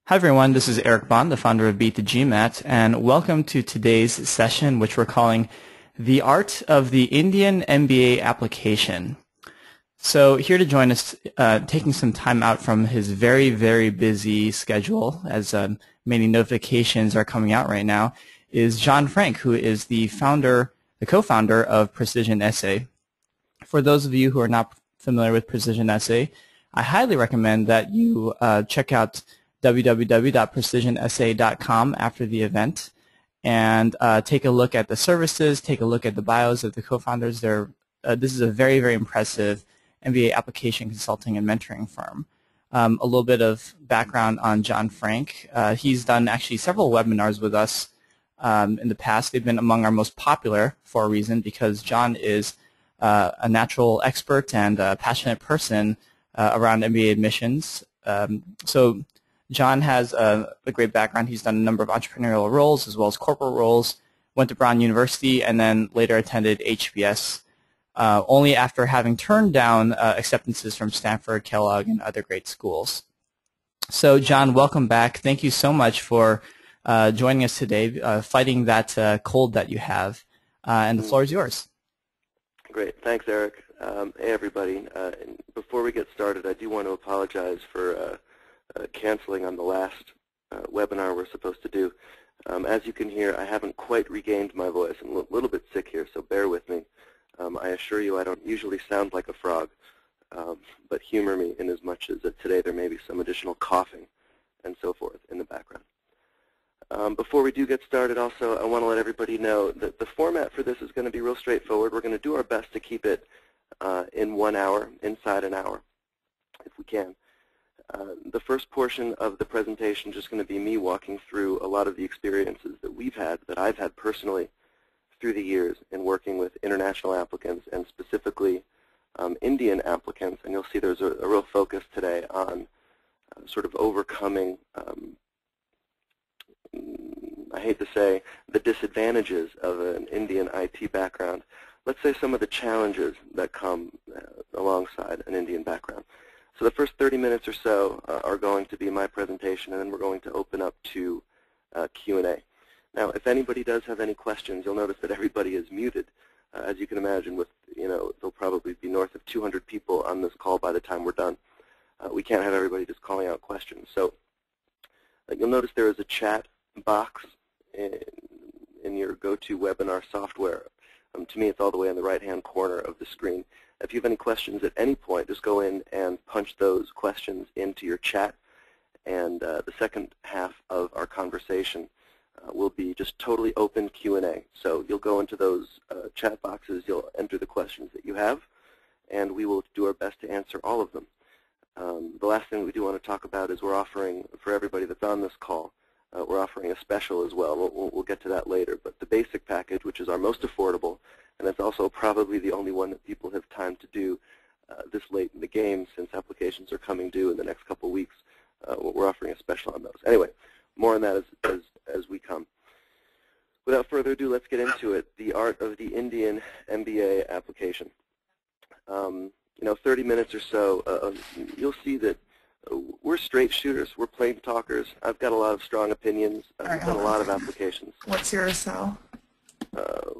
Hi everyone, this is Eric Bond, the founder of Beat the GMAT, and welcome to today's session, which we're calling The Art of the Indian MBA Application. So here to join us, taking some time out from his very, very busy schedule, as many notifications are coming out right now, is John Frank, who is the co-founder of Precision Essay. For those of you who are not familiar with Precision Essay, I highly recommend that you check out www.precisionessay.com after the event and take a look at the services, take a look at the bios of the co-founders. This is a very, very impressive MBA application consulting and mentoring firm. A little bit of background on John Frank. He's done actually several webinars with us in the past. They've been among our most popular for a reason, because John is a natural expert and a passionate person around MBA admissions. So John has a great background. He's done a number of entrepreneurial roles as well as corporate roles, went to Brown University, and then later attended HBS, only after having turned down acceptances from Stanford, Kellogg, and other great schools. So John, welcome back. Thank you so much for joining us today, fighting that cold that you have, and the floor is yours. Great. Thanks, Eric. Hey, everybody. Before we get started, I do want to apologize for canceling on the last webinar we're supposed to do. As you can hear, I haven't quite regained my voice. I'm a little bit sick here, so bear with me. I assure you I don't usually sound like a frog, but humor me in as much as that today there may be some additional coughing and so forth in the background. Before we do get started, also, I want to let everybody know that the format for this is going to be real straightforward. We're going to do our best to keep it in 1 hour, inside an hour, if we can. The first portion of the presentation is just going to be me walking through a lot of the experiences that I've had personally through the years in working with international applicants and specifically Indian applicants. And you'll see there's a real focus today on sort of overcoming, I hate to say, the disadvantages of an Indian IT background. Let's say some of the challenges that come alongside an Indian background. So the first 30 minutes or so are going to be my presentation, and then we're going to open up to Q&A. Now, if anybody does have any questions, you'll notice that everybody is muted. As you can imagine, with there'll probably be north of 200 people on this call by the time we're done. We can't have everybody just calling out questions. So you'll notice there is a chat box in your GoToWebinar software. To me, it's all the way on the right-hand corner of the screen. If you have any questions at any point, just go in and punch those questions into your chat, and the second half of our conversation will be just totally open Q&A. So you'll go into those chat boxes, you'll enter the questions that you have, and we will do our best to answer all of them. The last thing we do want to talk about is we're offering, for everybody that's on this call, we're offering a special as well. We'll get to that later. But the basic package, which is our most affordable, and that's also probably the only one that people have time to do this late in the game, since applications are coming due in the next couple of weeks. We're offering a special on those. Anyway, more on that as we come. Without further ado, let's get into it. The art of the Indian MBA application. 30 minutes or so, you'll see that we're straight shooters. We're plain talkers. I've got a lot of strong opinions. I've done a lot of applications. What's your cell?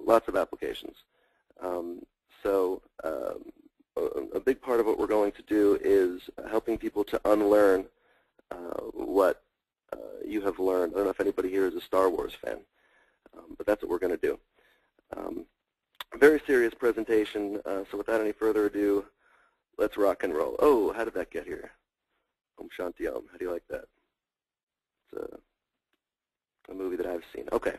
Lots of applications. A big part of what we're going to do is helping people to unlearn what you have learned. I don't know if anybody here is a Star Wars fan, but that's what we're going to do. A very serious presentation, so without any further ado, let's rock and roll. Oh, how did that get here? Om Shanti Om. How do you like that? It's a movie that I've seen. Okay.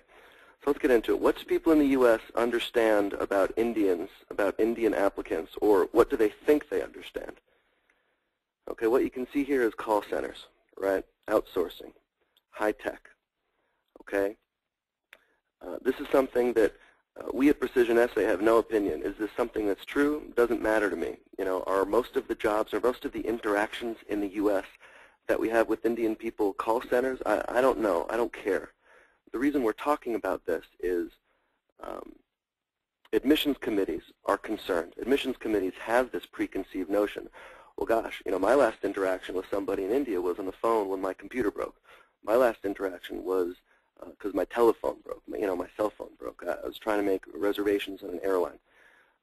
So let's get into it. What do people in the U.S. understand about Indians, about Indian applicants, or what do they think they understand? Okay, what you can see here is call centers, right? Outsourcing, high tech. Okay? This is something that we at Precision Essay have no opinion. Is this something that's true? Doesn't matter to me. Are most of the jobs or most of the interactions in the U.S. that we have with Indian people call centers? I don't know. I don't care. The reason we're talking about this is admissions committees are concerned. Admissions committees have this preconceived notion. well, gosh, my last interaction with somebody in India was on the phone when my computer broke. My last interaction was because my telephone broke, my cell phone broke. I was trying to make reservations on an airline.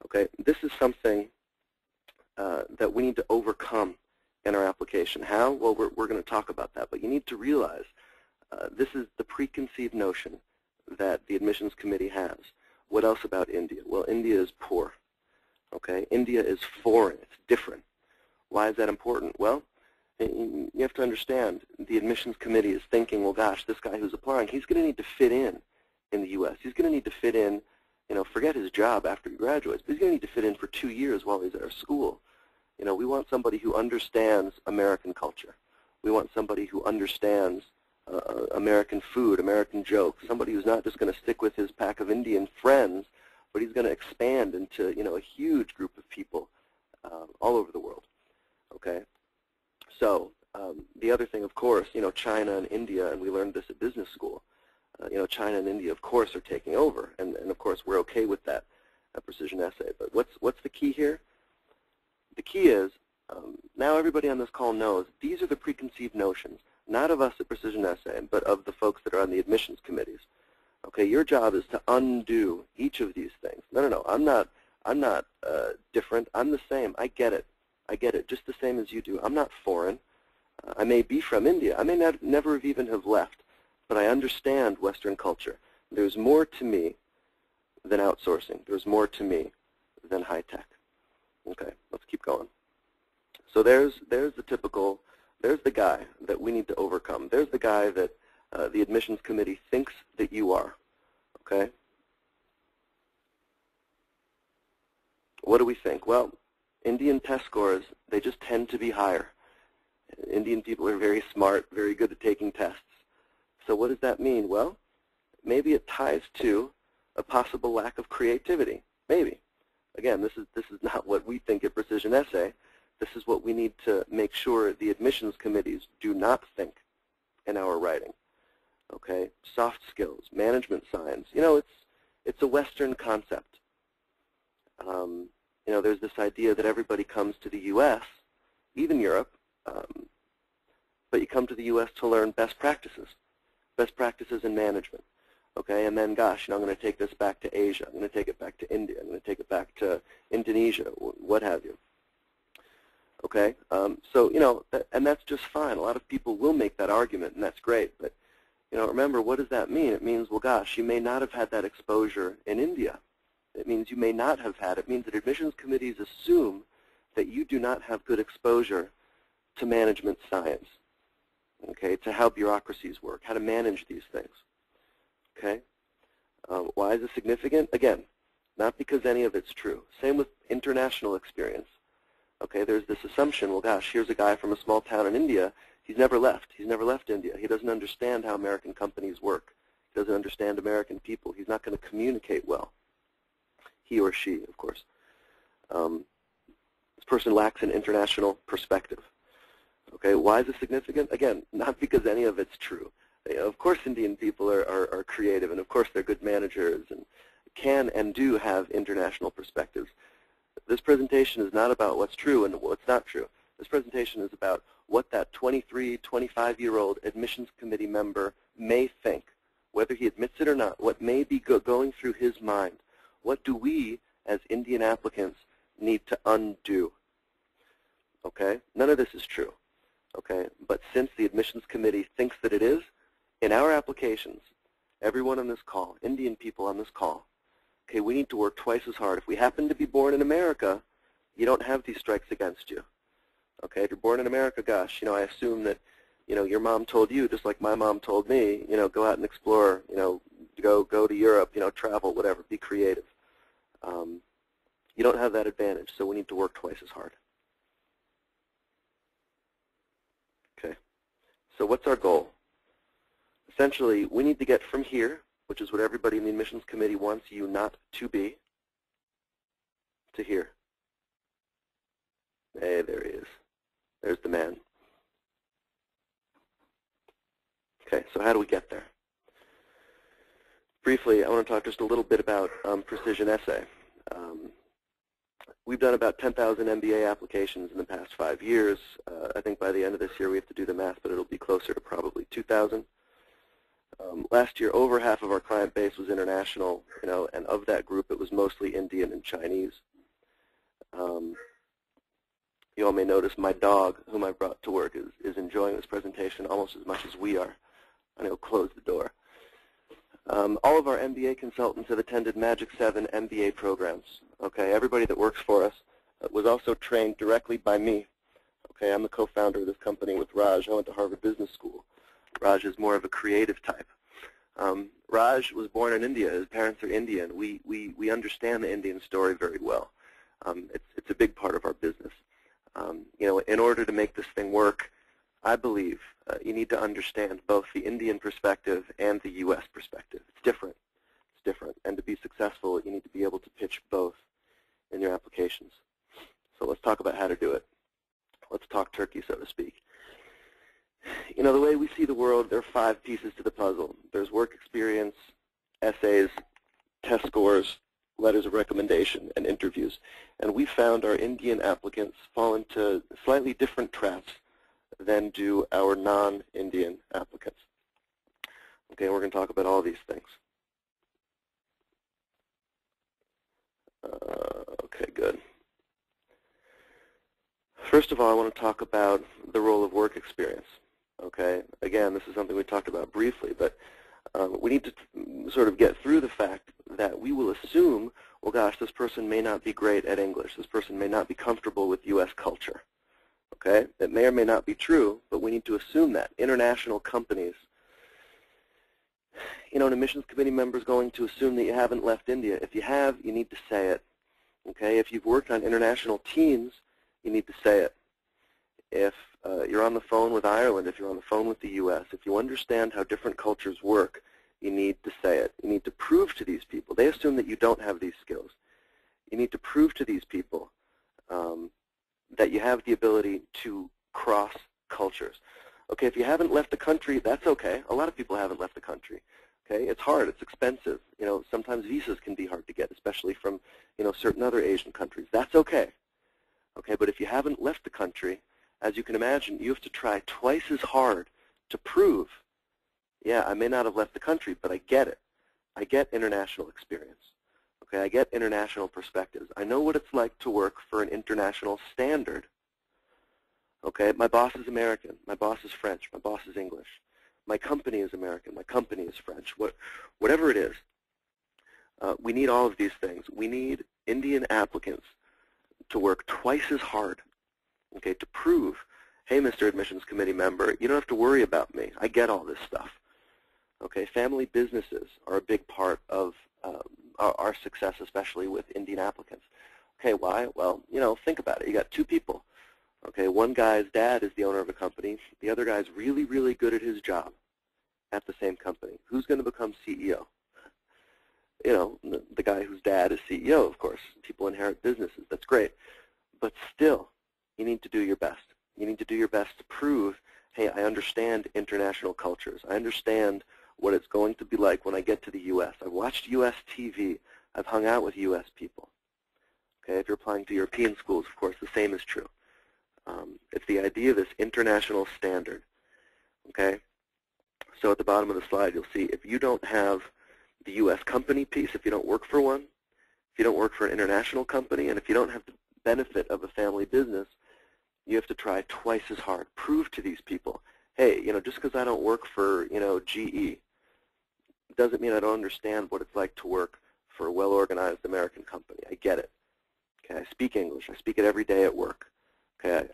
Okay, this is something that we need to overcome in our application. How? Well, we're going to talk about that, but you need to realize this is the preconceived notion that the admissions committee has. What else about India? Well, India is poor. Okay, India is foreign. It's different. Why is that important? Well, you have to understand the admissions committee is thinking, well, gosh, this guy who's applying, he's going to need to fit in the U.S. He's going to need to fit in, forget his job after he graduates, but he's going to need to fit in for 2 years while he's at our school. We want somebody who understands American culture. We want somebody who understands American food, American jokes, somebody who's not just going to stick with his pack of Indian friends, but he's going to expand into, a huge group of people all over the world. Okay? So the other thing, of course, China and India, and we learned this at business school, China and India, of course, are taking over, and of course, we're okay with that precision essay. But what's the key here? The key is, now everybody on this call knows these are the preconceived notions, not of us at Precision Essay, but of the folks that are on the admissions committees. Okay, your job is to undo each of these things. No, I'm not different. I'm the same. I get it. I get it, just the same as you do. I'm not foreign. I may be from India. I may never even have left, but I understand Western culture. There's more to me than outsourcing. There's more to me than high tech. Okay, let's keep going. So there's the guy that we need to overcome. There's the guy that the admissions committee thinks that you are. Okay? What do we think? Well, Indian test scores, they just tend to be higher. Indian people are very smart, very good at taking tests. So what does that mean? Well, maybe it ties to a possible lack of creativity. Maybe. Again, this is not what we think at Precision Essay. This is what we need to make sure the admissions committees do not think in our writing. Okay? Soft skills, management science. It's a Western concept. There's this idea that everybody comes to the U.S., even Europe, but you come to the U.S. to learn best practices in management. Okay, and then, gosh, I'm going to take this back to Asia. I'm going to take it back to India. I'm going to take it back to Indonesia, what have you. Okay, so, and that's just fine. A lot of people will make that argument, and that's great. But, remember, what does that mean? It means, well, gosh, you may not have had that exposure in India. It means you may not have had. It means that admissions committees assume that you do not have good exposure to management science, okay, to how bureaucracies work, how to manage these things. Okay? Why is this significant? Again, not because any of it's true. Same with international experience. Okay, there's this assumption, well, gosh, here's a guy from a small town in India. He's never left. He's never left India. He doesn't understand how American companies work. He doesn't understand American people. He's not going to communicate well. He or she, of course. This person lacks an international perspective. Okay, why is this significant? Again, not because any of it's true. Of course Indian people are creative, and of course they're good managers and can and do have international perspectives. This presentation is not about what's true and what's not true. This presentation is about what that 23, 25-year-old admissions committee member may think, whether he admits it or not, what may be going through his mind. What do we, as Indian applicants, need to undo? Okay? None of this is true. Okay? But since the admissions committee thinks that it is, in our applications, everyone on this call, Indian people on this call, okay, we need to work twice as hard. If we happen to be born in America, you don't have these strikes against you. Okay? If you're born in America, gosh, I assume that, your mom told you, just like my mom told me, go out and explore, go to Europe, travel, whatever, be creative. You don't have that advantage, so we need to work twice as hard. Okay, so what's our goal? Essentially, we need to get from here, which is what everybody in the admissions committee wants you not to be, to here. Hey, there he is. There's the man. Okay, so how do we get there? Briefly, I want to talk just a little bit about precision essay. We've done about 10,000 MBA applications in the past 5 years. I think by the end of this year we have to do the math, but it'll be closer to probably 2,000. Last year, over half of our client base was international, and of that group, it was mostly Indian and Chinese. You all may notice my dog, whom I brought to work, is enjoying this presentation almost as much as we are. And he'll close the door. All of our MBA consultants have attended Magic 7 MBA programs. Okay, everybody that works for us was also trained directly by me. Okay, I'm the co-founder of this company with Raj. I went to Harvard Business School. Raj is more of a creative type. Raj was born in India. His parents are Indian. We understand the Indian story very well. It's a big part of our business. In order to make this thing work, I believe you need to understand both the Indian perspective and the U.S. perspective. It's different. It's different. And to be successful, you need to be able to pitch both in your applications. So let's talk about how to do it. Let's talk turkey, so to speak. The way we see the world, there are 5 pieces to the puzzle. There's work experience, essays, test scores, letters of recommendation, and interviews. And we found our Indian applicants fall into slightly different traps than do our non-Indian applicants. Okay, we're going to talk about all these things. Okay, good. First of all, I want to talk about the role of work experience. Okay, again, this is something we talked about briefly, but we need to sort of get through the fact that we will assume, well, gosh, this person may not be great at English. This person may not be comfortable with U.S. culture. Okay, it may or may not be true, but we need to assume that. International companies, an admissions committee member is going to assume that you haven't left India. If you have, you need to say it. Okay, if you've worked on international teams, you need to say it. If you're on the phone with Ireland, if you're on the phone with the U.S., if you understand how different cultures work, you need to say it. You need to prove to these people. They assume that you don't have these skills. You need to prove to these people that you have the ability to cross cultures. Okay, if you haven't left the country, that's okay. A lot of people haven't left the country. Okay, it's hard. It's expensive. Sometimes visas can be hard to get, especially from certain other Asian countries. That's okay. Okay, but if you haven't left the country, as you can imagine, you have to try twice as hard to prove, yeah, I may not have left the country, but I get it. I get international experience. Okay, I get international perspectives. I know what it's like to work for an international standard. Okay, my boss is American. My boss is French. My boss is English. My company is American. My company is French. Whatever it is, we need all of these things. We need Indian applicants to work twice as hard, okay, to prove, hey, Mr. Admissions Committee member, you don't have to worry about me. I get all this stuff. Okay, family businesses are a big part of our success, especially with Indian applicants. Okay, why? Well, think about it. You got 2 people. Okay, one guy's dad is the owner of a company. The other guy's really, really good at his job at the same company. Who's going to become CEO? The guy whose dad is CEO, of course. People inherit businesses. That's great. But still, you need to do your best. You need to do your best to prove, hey, I understand international cultures. I understand what it's going to be like when I get to the U.S. I've watched U.S. TV. I've hung out with U.S. people. Okay, if you're applying to European schools, of course, the same is true. It's the idea of this international standard. Okay, so at the bottom of the slide, you'll see if you don't have the U.S. company piece, if you don't work for one, if you don't work for an international company, and if you don't have the benefit of a family business, you have to try twice as hard. Prove to these people, hey, just because I don't work for, GE, doesn't mean I don't understand what it's like to work for a well-organized American company. I get it. Okay, I speak English. I speak it every day at work. Okay,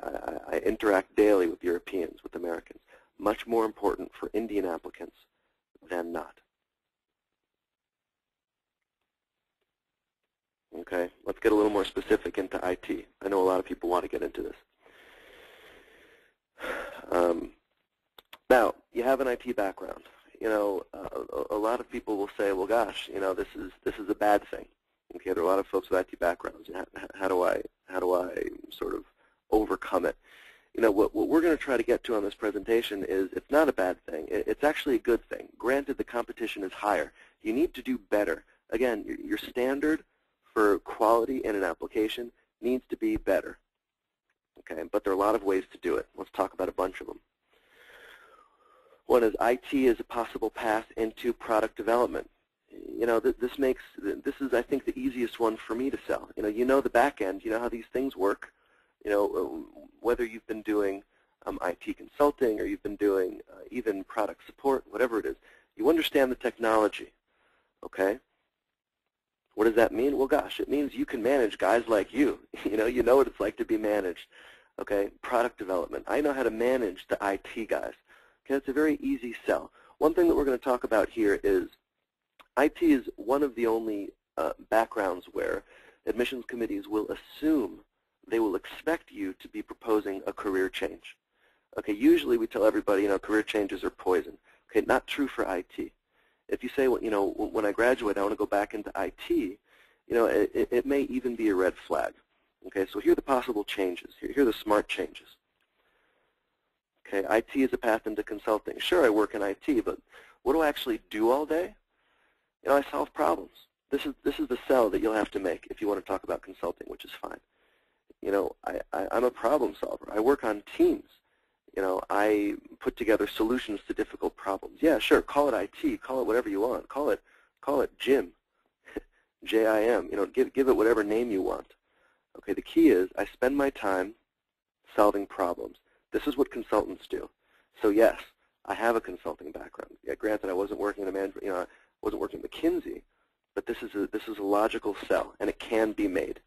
I interact daily with Europeans, with Americans. Much more important for Indian applicants than not. Okay, let's get a little more specific into IT. I know a lot of people want to get into this. Now, you have an IT background. A lot of people will say, well, gosh, this is a bad thing. Okay, there are a lot of folks with IT backgrounds. How do I sort of overcome it? What we're going to try to get to on this presentation is it's not a bad thing. It's actually a good thing. Granted, the competition is higher. You need to do better. Again, your standard for quality in an application needs to be better. Okay, but there are a lot of ways to do it. Let's talk about a bunch of them. One is IT is a possible path into product development. This is, I think, the easiest one for me to sell. You know the back end, you know how these things work. Whether you've been doing IT consulting or you've been doing even product support, whatever it is, you understand the technology, okay? What does that mean? Well, gosh, it means you can manage guys like you. You know what it's like to be managed, okay? Product development. I know how to manage the IT guys. Okay, it's a very easy sell. One thing that we're going to talk about here is IT is one of the only backgrounds where admissions committees will assume, they will expect you to be proposing a career change. Okay, usually we tell everybody, career changes are poison. Okay, not true for IT. If you say, well, when I graduate, I want to go back into IT, it may even be a red flag. Okay, so here are the possible changes. Here are the smart changes. Okay, IT is a path into consulting. Sure, I work in IT, but what do I actually do all day? I solve problems. This is the sell that you'll have to make if you want to talk about consulting, which is fine. I'm a problem solver. I work on teams. I put together solutions to difficult problems. Yeah, sure, call it IT, call it whatever you want. Call it JIM, J-I-M. Give it whatever name you want. Okay, the key is I spend my time solving problems. This is what consultants do. So yes, I have a consulting background. Yeah, granted, I wasn't working in a management, I wasn't working at McKinsey, but this is a logical sell, and it can be made.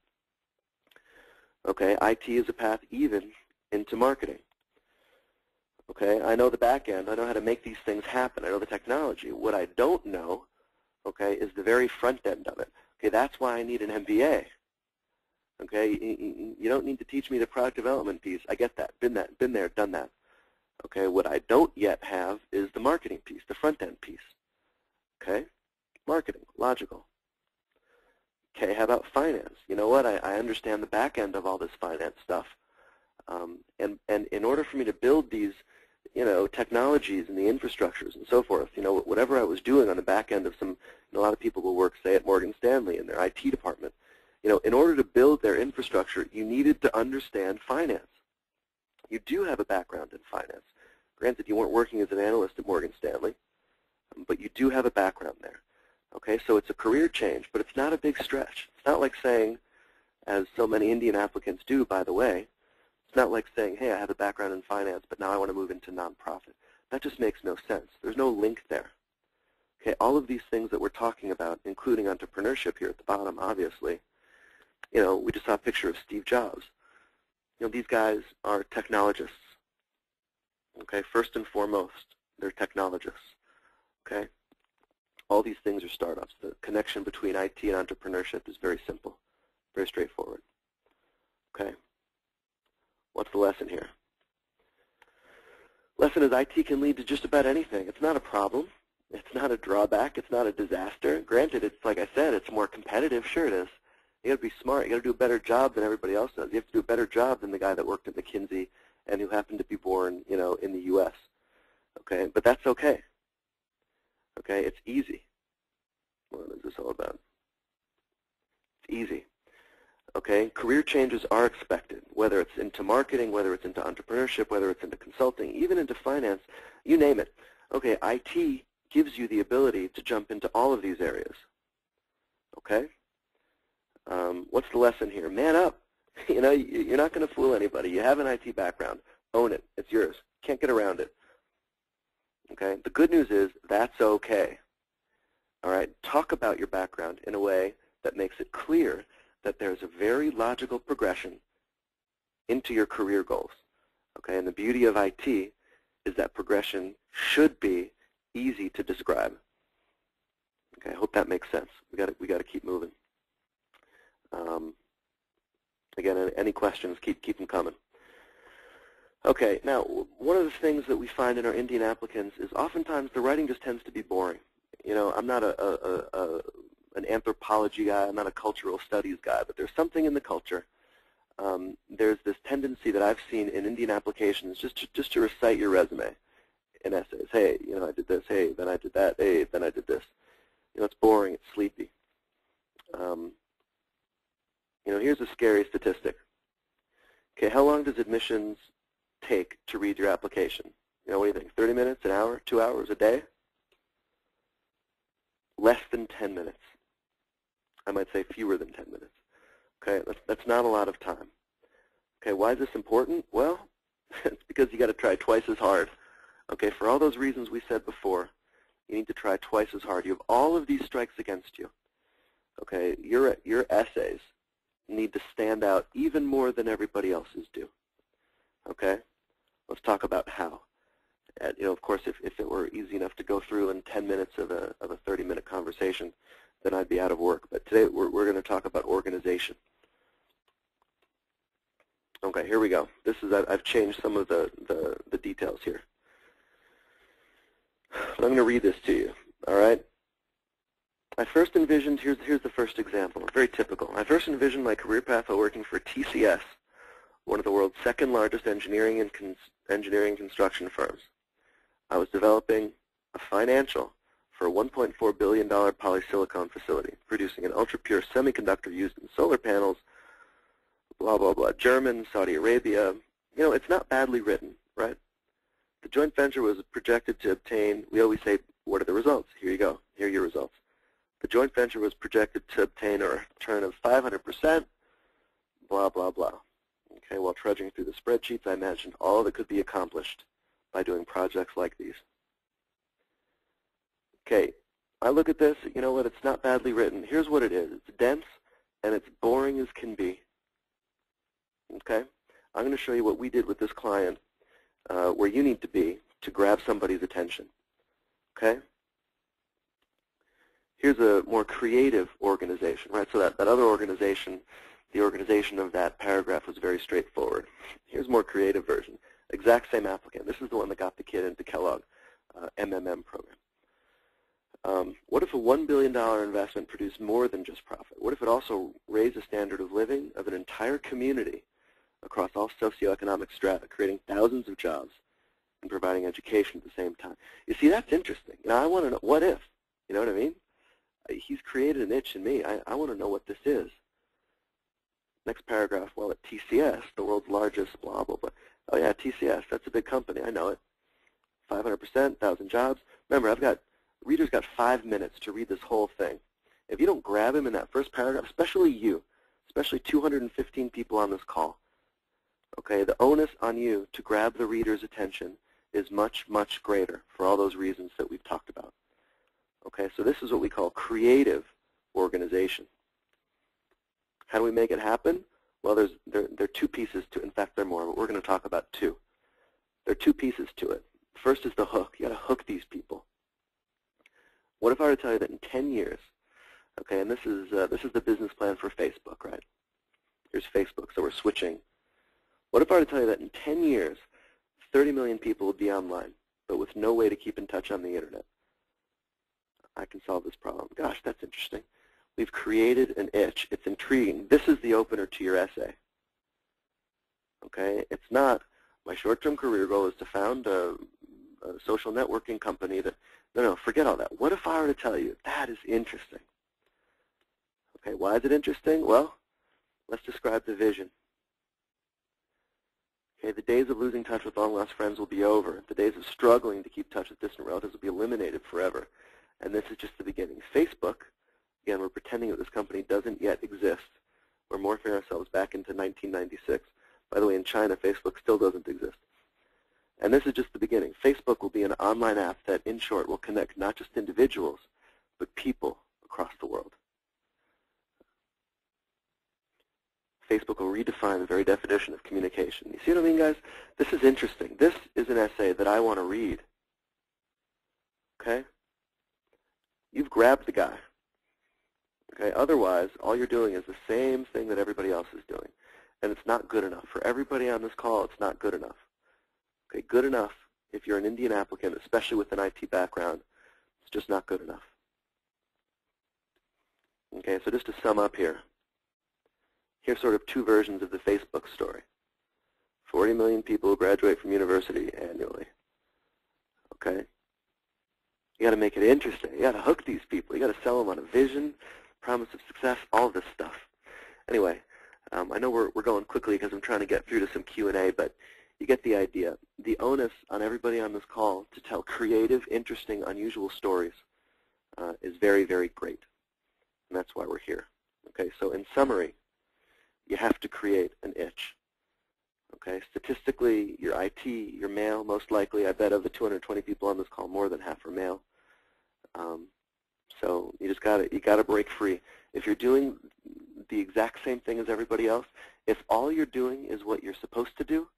Okay, IT is a path even into marketing. Okay, I know the back end. I know how to make these things happen. I know the technology. What I don't know, okay, is the very front end of it. Okay, that's why I need an MBA. Okay, you don't need to teach me the product development piece. I get that. Been there, done that. Okay, what I don't yet have is the marketing piece, the front end piece. Okay, marketing, logical. Okay, how about finance? You know what? I understand the back end of all this finance stuff. And in order for me to build these, technologies and the infrastructures and so forth, whatever I was doing on the back end of a lot of people will work, say, at Morgan Stanley in their IT department. In order to build their infrastructure, you needed to understand finance. You do have a background in finance. Granted, you weren't working as an analyst at Morgan Stanley, but you do have a background there. Okay, so it's a career change, but it's not a big stretch. It's not like saying, as so many Indian applicants do, by the way, it's not like saying, hey, I have a background in finance, but now I want to move into nonprofit. That just makes no sense. There's no link there. Okay, all of these things that we're talking about, including entrepreneurship here at the bottom, obviously, we just saw a picture of Steve Jobs. These guys are technologists. Okay, first and foremost, they're technologists. Okay, all these things are startups. The connection between IT and entrepreneurship is very simple, very straightforward. Okay, what's the lesson here? Lesson is IT can lead to just about anything. It's not a problem. It's not a drawback. It's not a disaster. Granted, it's like I said, it's more competitive. Sure it is. You got to be smart. You got to do a better job than everybody else does. You have to do a better job than the guy that worked at McKinsey and who happened to be born, in the U.S. Okay, but that's okay. Okay, it's easy. What is this all about? It's easy. Okay, career changes are expected, whether it's into marketing, whether it's into entrepreneurship, whether it's into consulting, even into finance, you name it. Okay, IT gives you the ability to jump into all of these areas. Okay? What's the lesson here? Man up. You're not going to fool anybody. You have an IT background. Own it. It's yours. Can't get around it. Okay? The good news is that's okay. All right? Talk about your background in a way that makes it clear that there's a very logical progression into your career goals. Okay? And the beauty of IT is that progression should be easy to describe. Okay? I hope that makes sense. We got to keep moving. Again, any questions, keep them coming. Okay, now, one of the things that we find in our Indian applicants is oftentimes the writing just tends to be boring. I'm not an anthropology guy, I'm not a cultural studies guy, but there's something in the culture. There's this tendency that I've seen in Indian applications just to recite your resume in essays. Hey, I did this, hey, then I did that, hey, then I did this. It's boring, it's sleepy. Here's a scary statistic. Okay, how long does admissions take to read your application? What do you think? 30 minutes, an hour, 2 hours, a day? Less than 10 minutes. I might say fewer than 10 minutes. Okay, that's not a lot of time. Okay, why is this important? Well, it's because you got to try twice as hard. Okay, for all those reasons we said before, you need to try twice as hard. You have all of these strikes against you. Okay, your essays need to stand out even more than everybody else's do. Okay, let's talk about how. And, of course, if it were easy enough to go through in 10 minutes of a 30-minute conversation, then I'd be out of work. But today we're going to talk about organization. Okay, here we go. I've changed some of the details here. But I'm going to read this to you. All right. I first envisioned. Here's the first example. Very typical. I first envisioned my career path while working for TCS, one of the world's second largest engineering and construction firms. I was developing a financial for a $1.4 billion polysilicon facility, producing an ultra-pure semiconductor used in solar panels, blah, blah, blah. German, Saudi Arabia. It's not badly written, right? The joint venture was projected to obtain, we always say, what are the results? Here you go. Here are your results. The joint venture was projected to obtain a return of 500%, blah, blah, blah. Okay, while trudging through the spreadsheets, I imagined all that could be accomplished by doing projects like these. Okay, I look at this, you know what, it's not badly written. Here's what it is. It's dense, and it's boring as can be. Okay, I'm going to show you what we did with this client, where you need to be to grab somebody's attention. Okay? Here's a more creative organization, right? So that other organization, the organization of that paragraph was very straightforward. Here's a more creative version. Exact same applicant. This is the one that got the kid into Kellogg MMM program. What if a $1 billion investment produced more than just profit? What if it also raised the standard of living of an entire community across all socioeconomic strata, creating thousands of jobs and providing education at the same time? You see, that's interesting. I want to know, what if? You know what I mean? He's created an itch in me. I want to know what this is. Next paragraph, well, at TCS, the world's largest blah, blah, blah. Oh, yeah, TCS, that's a big company. I know it. 500%, 1,000 jobs. Remember, readers got 5 minutes to read this whole thing. If you don't grab him in that first paragraph, especially you, especially 215 people on this call, okay, the onus on you to grab the reader's attention is much, much greater for all those reasons that we've talked about. Okay, so this is what we call creative organization. How do we make it happen? Well, there are two pieces to it. In fact, there are more, but we're going to talk about two. There are two pieces to it. First is the hook. You got to hook these people. What if I were to tell you that in 10 years, okay, and this is the business plan for Facebook, right? Here's Facebook, so we're switching. What if I were to tell you that in 10 years, 30 million people will be online, but with no way to keep in touch on the Internet? I can solve this problem. Gosh, that's interesting. We've created an itch. It's intriguing. This is the opener to your essay. Okay? It's not, my short-term career goal is to found a social networking company that, no, forget all that. What if I were to tell you that is interesting? Okay, why is it interesting? Well, let's describe the vision. Okay, the days of losing touch with long-lost friends will be over. The days of struggling to keep touch with distant relatives will be eliminated forever. And this is just the beginning. Facebook, again, we're pretending that this company doesn't yet exist. We're morphing ourselves back into 1996. By the way, in China, Facebook still doesn't exist. And this is just the beginning. Facebook will be an online app that, in short, will connect not just individuals, but people across the world. Facebook will redefine the very definition of communication. You see what I mean, guys? This is interesting. This is an essay that I want to read. Okay? You've grabbed the guy. Okay? Otherwise, all you're doing is the same thing that everybody else is doing. And it's not good enough. For everybody on this call, it's not good enough. Okay, good enough if you're an Indian applicant, especially with an IT background. It's just not good enough. Okay, so just to sum up here, here's sort of two versions of the Facebook story. 40 million people graduate from university annually. Okay? You got to make it interesting. You got to hook these people. You got to sell them on a vision, promise of success, all this stuff. Anyway, I know we're going quickly because I'm trying to get through to some Q&A, but you get the idea. The onus on everybody on this call to tell creative, interesting, unusual stories is very, very great, and that's why we're here. Okay, so in summary, you have to create an itch. Okay, statistically, your IT, your male, most likely, I bet of the 220 people on this call, more than half are male. So you gotta break free. If you're doing the exact same thing as everybody else, if all you're doing is what you're supposed to do,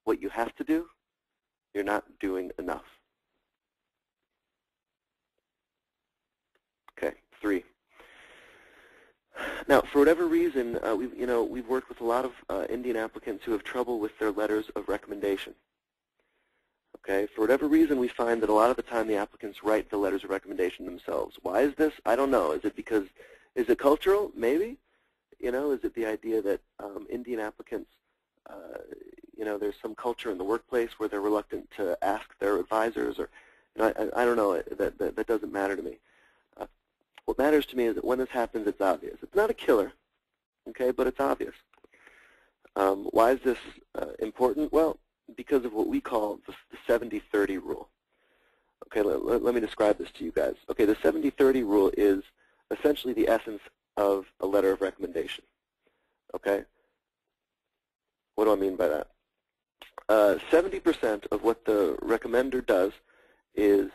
what you have to do, you're not doing enough. Okay, 3. Now, for whatever reason, we've worked with a lot of Indian applicants who have trouble with their letters of recommendation. Okay, for whatever reason, we find that a lot of the time the applicants write the letters of recommendation themselves. Why is this? I don't know. Is it cultural? Maybe. Is it the idea that Indian applicants, there's some culture in the workplace where they're reluctant to ask their advisors, or I don't know. That doesn't matter to me. What matters to me is that when this happens, it's obvious. It's not a killer, okay, but it's obvious. Why is this important? Well, because of what we call the 70-30 rule. Okay, let me describe this to you guys. Okay, the 70-30 rule is essentially the essence of a letter of recommendation. Okay? What do I mean by that? 70% of what the recommender does is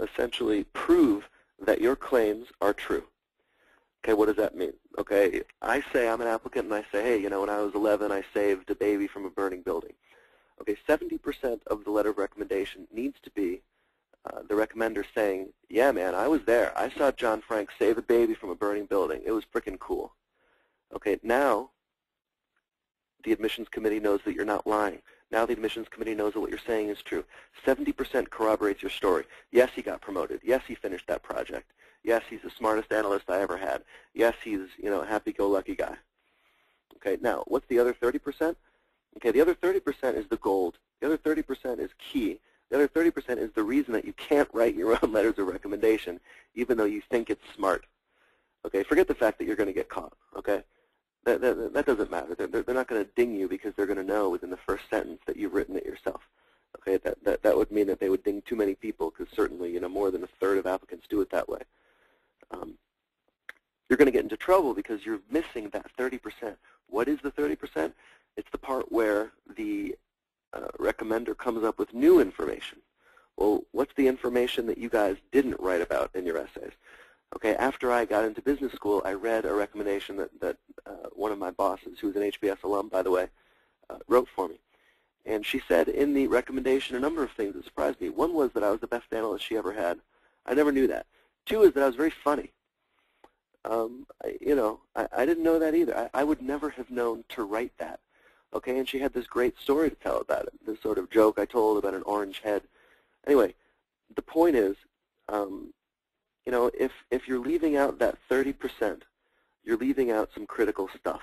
essentially prove that your claims are true. Okay, what does that mean? Okay, I say I'm an applicant and I say, hey, when I was 11, I saved a baby from a burning building. Okay, 70% of the letter of recommendation needs to be the recommender saying, yeah, man, I was there. I saw John Frank save a baby from a burning building. It was freaking cool. Okay, now the admissions committee knows that you're not lying. Now the admissions committee knows that what you're saying is true. 70% corroborates your story. Yes, he got promoted. Yes, he finished that project. Yes, he's the smartest analyst I ever had. Yes, he's a happy-go-lucky guy. Okay, now what's the other 30%? Okay, the other 30% is the gold. The other 30% is key. The other 30% is the reason that you can't write your own letters of recommendation, even though you think it's smart. Okay, forget the fact that you're going to get caught. Okay, that doesn't matter. They're not going to ding you because they're going to know within the first sentence that you've written it yourself. Okay, that would mean that they would ding too many people, because certainly more than a third of applicants do it that way. You're going to get into trouble because you're missing that 30%. What is the 30%? It's the part where the recommender comes up with new information. Well, what's the information that you guys didn't write about in your essays? Okay, after I got into business school, I read a recommendation that one of my bosses, who's an HBS alum, by the way, wrote for me. And she said in the recommendation a number of things that surprised me. One was that I was the best analyst she ever had. I never knew that. 2 is that I was very funny. I didn't know that either. I would never have known to write that. Okay, and she had this great story to tell about it, this sort of joke I told about an orange head. Anyway, the point is, if you're leaving out that 30%, you're leaving out some critical stuff.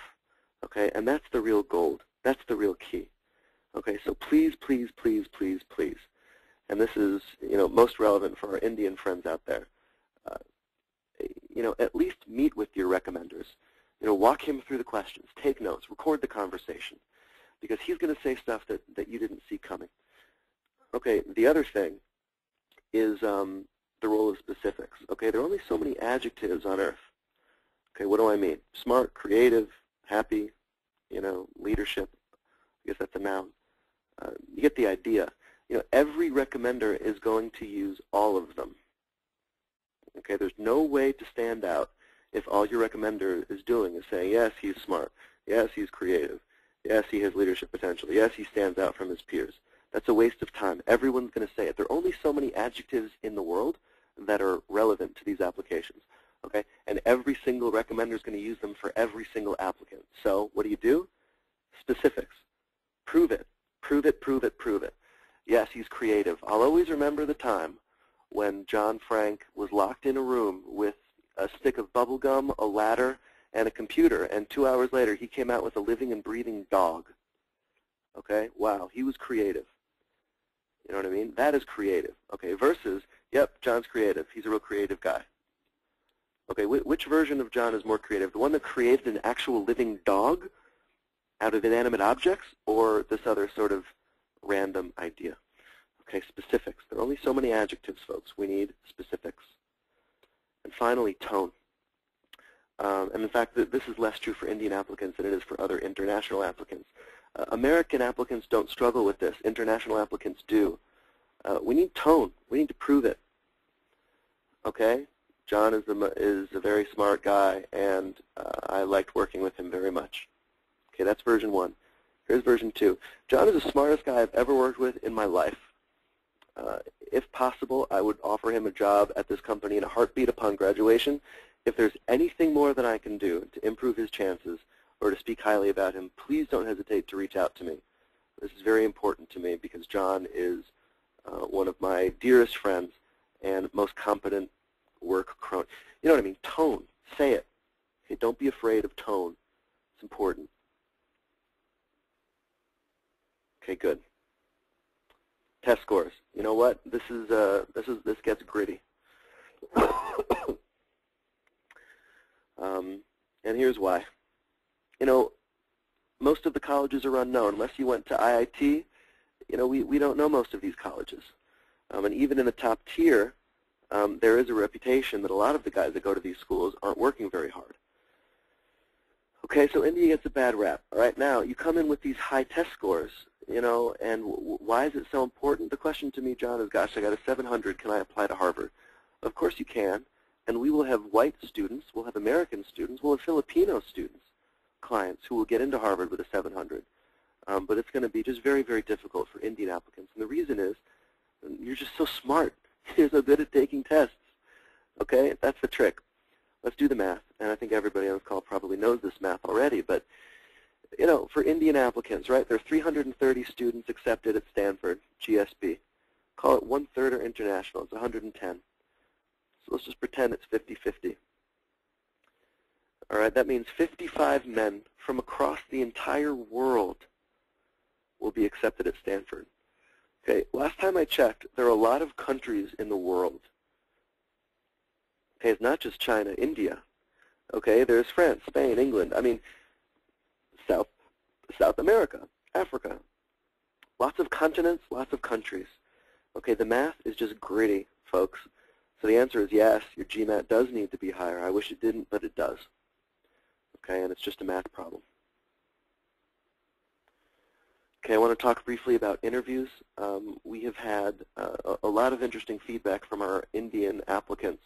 Okay, and that's the real gold. That's the real key. Okay, so please, please, please, please, please, and this is most relevant for our Indian friends out there. At least meet with your recommenders. Walk him through the questions, take notes, record the conversation, because he's going to say stuff that you didn't see coming. Okay, the other thing is the role of specifics. Okay, there are only so many adjectives on earth. Okay, what do I mean? Smart, creative, happy, leadership. I guess that's a noun. You get the idea. Every recommender is going to use all of them. Okay, there's no way to stand out if all your recommender is doing is saying, yes, he's smart, yes, he's creative, yes, he has leadership potential, yes, he stands out from his peers. That's a waste of time. Everyone's going to say it. There are only so many adjectives in the world that are relevant to these applications. Okay, and every single recommender is going to use them for every single applicant. So what do? Specifics. Prove it. Prove it, prove it, prove it. Yes, he's creative. I'll always remember the time when John Frank was locked in a room with a stick of bubble gum, a ladder, and a computer, and 2 hours later he came out with a living and breathing dog. Okay, wow, he was creative. You know what I mean? That is creative. Okay, versus, yep, John's creative. He's a real creative guy. Okay, which version of John is more creative? The one that created an actual living dog out of inanimate objects, or this other sort of random idea? Okay, specifics. There are only so many adjectives, folks. We need specifics. And finally, tone. And in fact, this is less true for Indian applicants than it is for other international applicants. American applicants don't struggle with this. International applicants do. We need tone. We need to prove it. Okay? John is a very smart guy, and I liked working with him very much. Okay, that's version 1. Here's version 2. John is the smartest guy I've ever worked with in my life. If possible, I would offer him a job at this company in a heartbeat upon graduation. If there's anything more that I can do to improve his chances or to speak highly about him, please don't hesitate to reach out to me. This is very important to me because John is one of my dearest friends and most competent work crone. You know what I mean? Tone. Say it. Okay, don't be afraid of tone. It's important. Okay, good. Test scores. You know what? This gets gritty. And here's why. You know, most of the colleges are unknown. Unless you went to IIT, you know, we don't know most of these colleges. And even in the top tier, there is a reputation that a lot of the guys that go to these schools aren't working very hard. Okay, so India gets a bad rap. All right, now you come in with these high test scores, you know, and why is it so important? The question to me, John, is, gosh, I got a 700. Can I apply to Harvard? Of course you can. And we will have white students, we'll have American students, we'll have Filipino students, clients who will get into Harvard with a 700. But it's going to be just very, very difficult for Indian applicants. And the reason is you're just so smart. You're so good at taking tests. Okay? That's the trick. Let's do the math. And I think everybody on this call probably knows this math already. But, you know, for Indian applicants, right, there are 330 students accepted at Stanford, GSB. Call it 1/3 are international. It's 110. So let's just pretend it's 50-50. All right, that means 55 men from across the entire world will be accepted at Stanford. Okay, last time I checked, there are a lot of countries in the world. Okay, it's not just China, India. Okay, there's France, Spain, England. I mean, South America, Africa. Lots of continents, lots of countries. Okay, the math is just gritty, folks. So the answer is yes, your GMAT does need to be higher. I wish it didn't, but it does. Okay, and it's just a math problem. Okay, I want to talk briefly about interviews. We have had a lot of interesting feedback from our Indian applicants.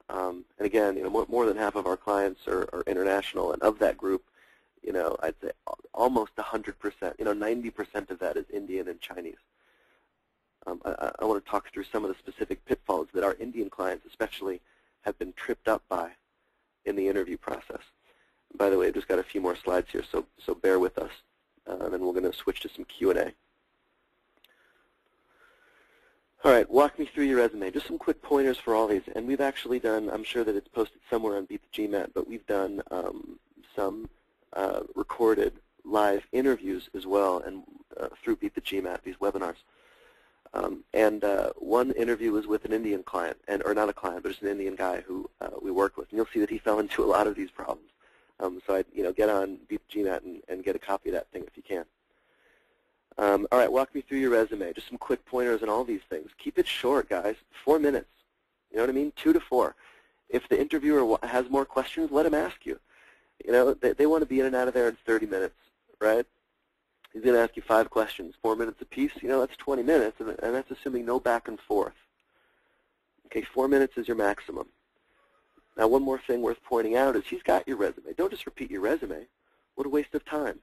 And again, you know, more than half of our clients are international, and of that group, you know, I'd say almost 100%, you know, 90% of that is Indian and Chinese. I want to talk through some of the specific pitfalls that our Indian clients especially have been tripped up by in the interview process. And by the way, I've just got a few more slides here, so bear with us, and then we're going to switch to some Q&A. All right, walk me through your resume. Just some quick pointers for all these. And we've actually done, I'm sure that it's posted somewhere on Beat the GMAT, but we've done some recorded live interviews as well, and through Beat the GMAT, these webinars. One interview was with an Indian client, or not a client, but just an Indian guy who we worked with. And you'll see that he fell into a lot of these problems. So I'd get on Beat the GMAT and get a copy of that thing if you can. All right, walk me through your resume. Just some quick pointers on all these things. Keep it short, guys. 4 minutes. You know what I mean? 2 to 4. If the interviewer has more questions, let him ask you. You know, they want to be in and out of there in 30 minutes, right? He's going to ask you 5 questions, 4 minutes apiece. You know, that's 20 minutes, and that's assuming no back and forth. Okay, 4 minutes is your maximum. Now, one more thing worth pointing out is he's got your resume. Don't just repeat your resume. What a waste of time.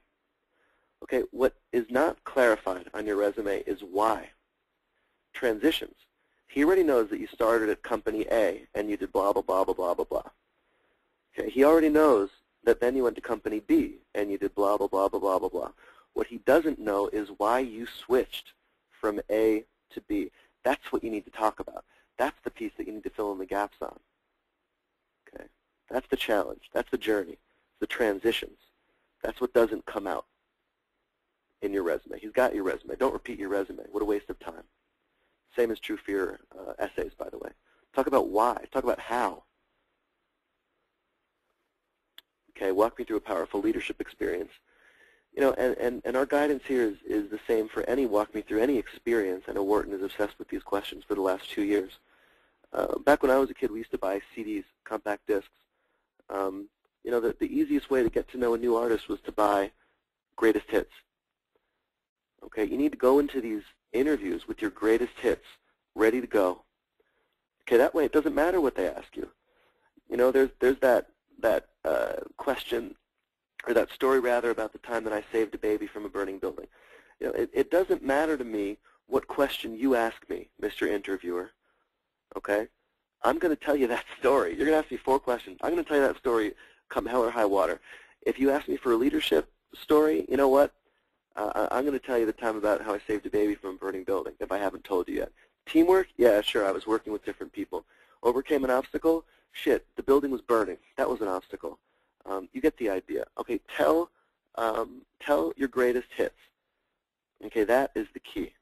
Okay, what is not clarified on your resume is why. Transitions. He already knows that you started at company A and you did blah, blah, blah, blah, blah, blah, blah. Okay, he already knows that then you went to company B and you did blah, blah, blah, blah, blah, blah, blah. What he doesn't know is why you switched from A to B. That's what you need to talk about. That's the piece that you need to fill in the gaps on. Okay, that's the challenge. That's the journey. The transitions. That's what doesn't come out in your resume. He's got your resume. Don't repeat your resume. What a waste of time. Same is true for your essays, by the way. Talk about why. Talk about how. Okay, walk me through a powerful leadership experience. You know, and our guidance here is the same for any walk me through any experience. I know Wharton is obsessed with these questions for the last 2 years. Back when I was a kid, we used to buy CDs, compact discs. You know, the easiest way to get to know a new artist was to buy greatest hits. Okay, you need to go into these interviews with your greatest hits ready to go. Okay, that way it doesn't matter what they ask you. You know, there's that question, or that story rather, about the time that I saved a baby from a burning building. You know, it doesn't matter to me what question you ask me, Mr. Interviewer. Okay, I'm going to tell you that story. You're going to ask me 4 questions. I'm going to tell you that story come hell or high water. If you ask me for a leadership story, you know what? I'm going to tell you the time about how I saved a baby from a burning building, if I haven't told you yet. Teamwork? Yeah, sure, I was working with different people. Overcame an obstacle? Shit, the building was burning. That was an obstacle. You get the idea. Okay, tell your greatest hits. Okay, that is the key.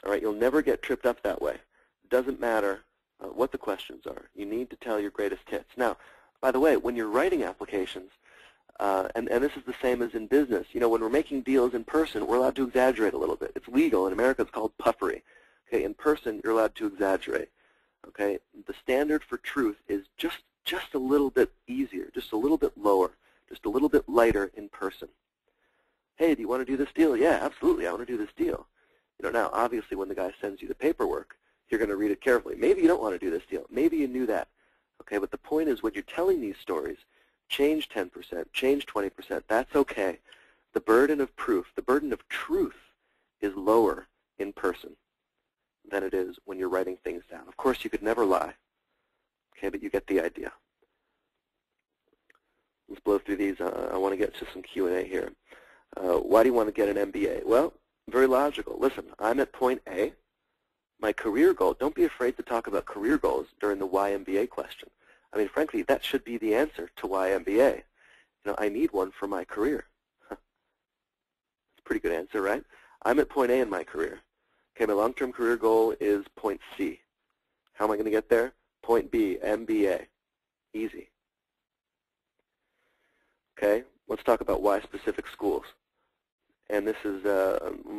All right, you'll never get tripped up that way. It doesn't matter what the questions are. You need to tell your greatest hits. Now, by the way, when you're writing applications, and this is the same as in business, you know, when we're making deals in person, we're allowed to exaggerate a little bit. It's legal. In America, it's called puffery. Okay, in person, you're allowed to exaggerate. Okay, the standard for truth is just a little bit easier, just a little bit lower, just a little bit lighter in person. Hey, do you want to do this deal? Yeah, absolutely, I want to do this deal. You know, now, obviously, when the guy sends you the paperwork, you're going to read it carefully. Maybe you don't want to do this deal. Maybe you knew that. Okay, but the point is, when you're telling these stories, change 10%, change 20%, that's okay. The burden of proof, the burden of truth is lower in person than it is when you're writing things down. Of course, you could never lie, okay, but you get the idea. Let's blow through these. I want to get to some Q&A here. Why do you want to get an MBA? Well, very logical. Listen, I'm at point A. My career goal, don't be afraid to talk about career goals during the why MBA question. I mean, frankly, that should be the answer to why MBA. You know, I need one for my career. That's a pretty good answer, right? I'm at point A in my career. Okay, my long-term career goal is point C. How am I going to get there? Point B, MBA. Easy. Okay, let's talk about why specific schools. And this is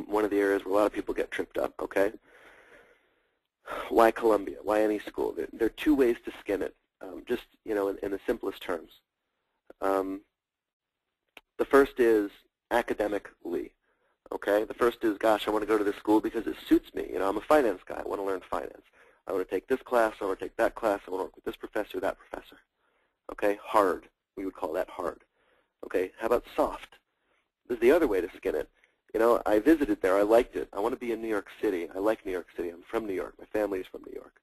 one of the areas where a lot of people get tripped up, okay? Why Columbia? Why any school? There are 2 ways to skin it, just, you know, in the simplest terms. The first is academically. Okay, the first is, gosh, I want to go to this school because it suits me. You know, I'm a finance guy. I want to learn finance. I want to take this class. I want to take that class. I want to work with this professor, that professor. Okay, hard. We would call that hard. Okay, how about soft? This is the other way to skin it. You know, I visited there. I liked it. I want to be in New York City. I like New York City. I'm from New York. My family is from New York.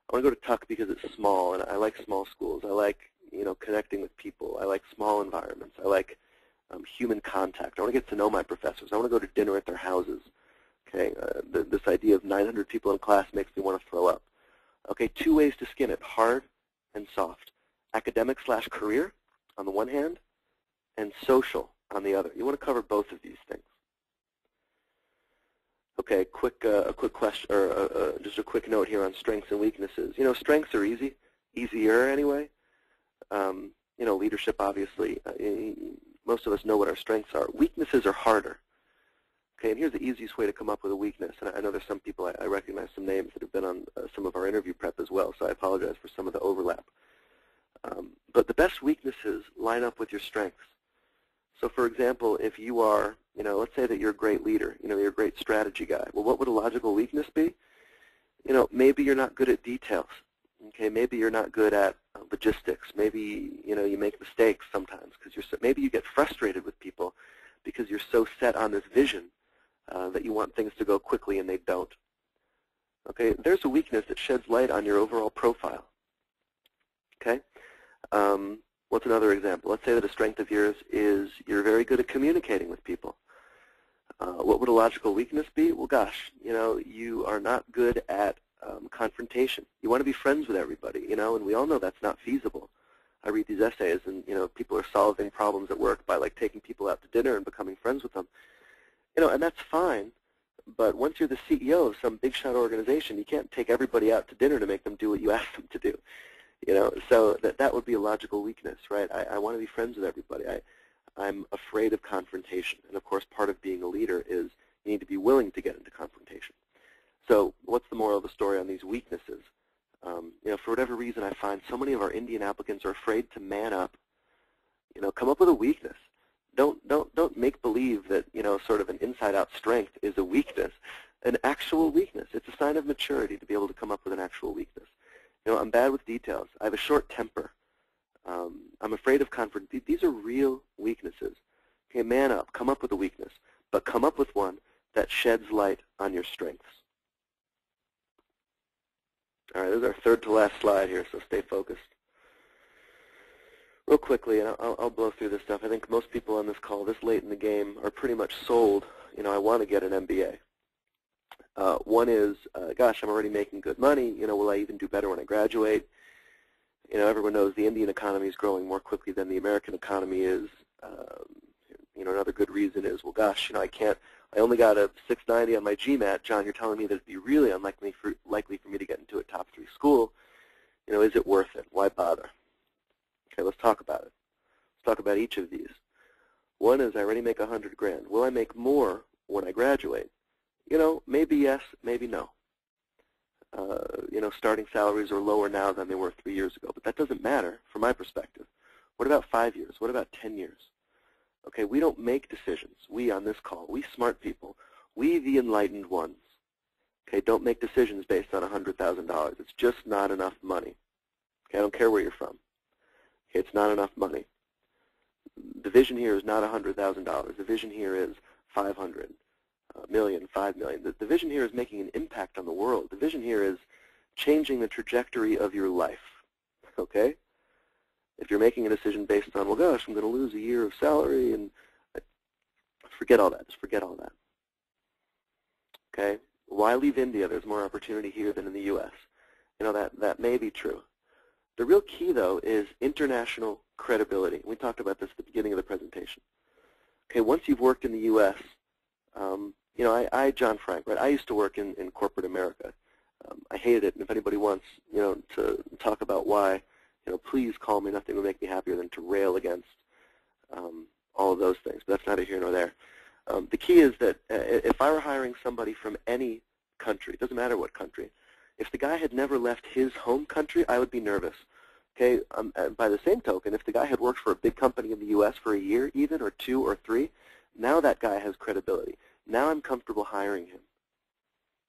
I want to go to Tuck because it's small, and I like small schools. I like, you know, connecting with people. I like small environments. I like human contact. I want to get to know my professors. I want to go to dinner at their houses. Okay, this idea of 900 people in class makes me want to throw up. Okay, 2 ways to skin it, hard and soft. Academic/career on the one hand, and social on the other. You want to cover both of these things. Okay, a quick question, or just a quick note here on strengths and weaknesses. You know, strengths are easy, easier anyway. You know, leadership, obviously. Most of us know what our strengths are. Weaknesses are harder. Okay, and here's the easiest way to come up with a weakness. And I know there's some people, I recognize some names that have been on some of our interview prep as well, so I apologize for some of the overlap. But the best weaknesses line up with your strengths. So for example, if you are, you know, let's say that you're a great leader, you know, you're a great strategy guy. Well, what would a logical weakness be? You know, maybe you're not good at details. Okay, maybe you're not good at logistics. Maybe, you know, you make mistakes sometimes because maybe you get frustrated with people because you're so set on this vision that you want things to go quickly and they don't. Okay, there's a weakness that sheds light on your overall profile. Okay, what's another example? Let's say that a strength of yours is you're very good at communicating with people. What would a logical weakness be? Well, gosh, you know, you are not good at confrontation. You want to be friends with everybody, you know, and we all know that's not feasible. I read these essays, and you know, people are solving problems at work by like taking people out to dinner and becoming friends with them. You know, and that's fine. But once you're the CEO of some big shot organization, you can't take everybody out to dinner to make them do what you ask them to do. So that would be a logical weakness, right? I want to be friends with everybody. I'm afraid of confrontation. And of course, part of being a leader is you need to be willing to get into confrontation. So what's the moral of the story on these weaknesses? For whatever reason, I find so many of our Indian applicants are afraid to man up. Come up with a weakness. Don't make believe that, sort of an inside-out strength is a weakness. An actual weakness. It's a sign of maturity to be able to come up with an actual weakness. I'm bad with details. I have a short temper. I'm afraid of confrontation. These are real weaknesses. Okay, man up. Come up with a weakness. But come up with one that sheds light on your strengths. All right, this is our third to last slide here, so stay focused. Real quickly, and I'll blow through this stuff. I think most people on this call this late in the game are pretty much sold, I want to get an MBA. One is, gosh, I'm already making good money. Will I even do better when I graduate? Everyone knows the Indian economy is growing more quickly than the American economy is. Another good reason is, well, gosh, I only got a 690 on my GMAT. John, you're telling me that it'd be really unlikely for me to get into a top 3 school. Is it worth it? Why bother? Okay, let's talk about it. Let's talk about each of these. One is I already make 100 grand. Will I make more when I graduate? Maybe yes, maybe no. Starting salaries are lower now than they were 3 years ago, but that doesn't matter from my perspective. What about 5 years? What about 10 years? Okay, we don't make decisions. We on this call, we smart people, we the enlightened ones, okay, don't make decisions based on $100,000. It's just not enough money. Okay, I don't care where you're from. Okay, it's not enough money. The vision here is not $100,000. The vision here is 500, million, 5 million. The vision here is making an impact on the world. The vision here is changing the trajectory of your life. Okay? If you're making a decision based on, well, gosh, I'm going to lose a year of salary, and forget all that. Just forget all that. Okay? Why leave India? There's more opportunity here than in the U.S. That may be true. The real key, though, is international credibility. We talked about this at the beginning of the presentation. Okay, once you've worked in the U.S., John Frank, right? I used to work in corporate America. I hated it, and if anybody wants, to talk about why, please call me. Nothing would make me happier than to rail against all of those things. But that's neither here nor there. The key is that if I were hiring somebody from any country, it doesn't matter what country, if the guy had never left his home country, I would be nervous. Okay. By the same token, if the guy had worked for a big company in the U.S. for a year, even, or 2 or 3, now that guy has credibility. Now I'm comfortable hiring him.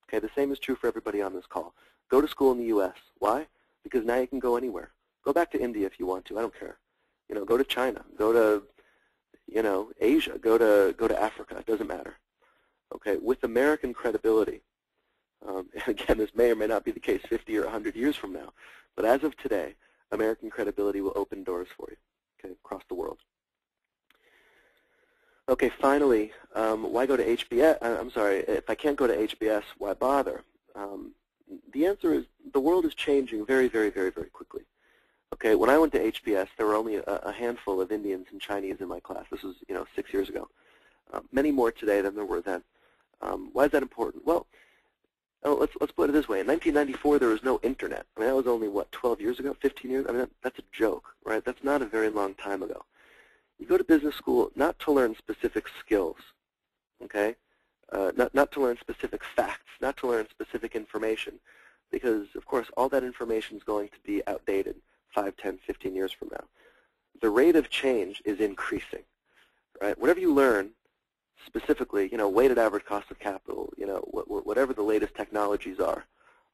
Okay. The same is true for everybody on this call. Go to school in the U.S. Why? Because now you can go anywhere. Go back to India if you want to. I don't care. Go to China. Go to, Asia. Go to Africa. It doesn't matter. Okay. With American credibility. Again, this may or may not be the case 50 or 100 years from now, but as of today, American credibility will open doors for you, okay, across the world. Okay, finally, why go to HBS? I'm sorry, if I can't go to HBS, why bother? The answer is the world is changing very, very, very, very quickly. Okay, when I went to HBS, there were only a handful of Indians and Chinese in my class. This was, 6 years ago. Many more today than there were then. Why is that important? Well, let's put it this way. In 1994, there was no internet. I mean, that was only, what, 12 years ago, 15 years? I mean, that's a joke, right? That's not a very long time ago. You go to business school not to learn specific skills, okay? Not to learn specific facts, not to learn specific information, because, of course, all that information is going to be outdated 5, 10, 15 years from now. The rate of change is increasing, right? Whatever you learn, specifically, weighted average cost of capital, whatever the latest technologies are,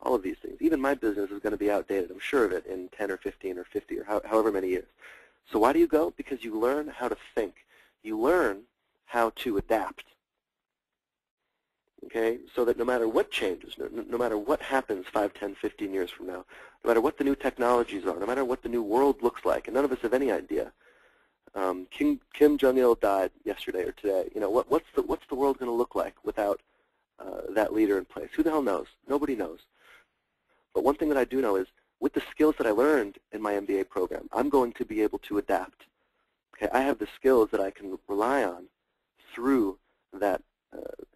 all of these things. Even my business is going to be outdated, I'm sure of it, in 10 or 15 or 50 or however many years. So why do you go? Because you learn how to think. You learn how to adapt. Okay? So that no matter what changes, no matter what happens 5, 10, 15 years from now, no matter what the new technologies are, no matter what the new world looks like, and none of us have any idea. Kim Jong-il died yesterday or today. What's the world going to look like without that leader in place? Who the hell knows? Nobody knows. But one thing that I do know is, with the skills that I learned in my MBA program, I'm going to be able to adapt. Okay, I have the skills that I can rely on through that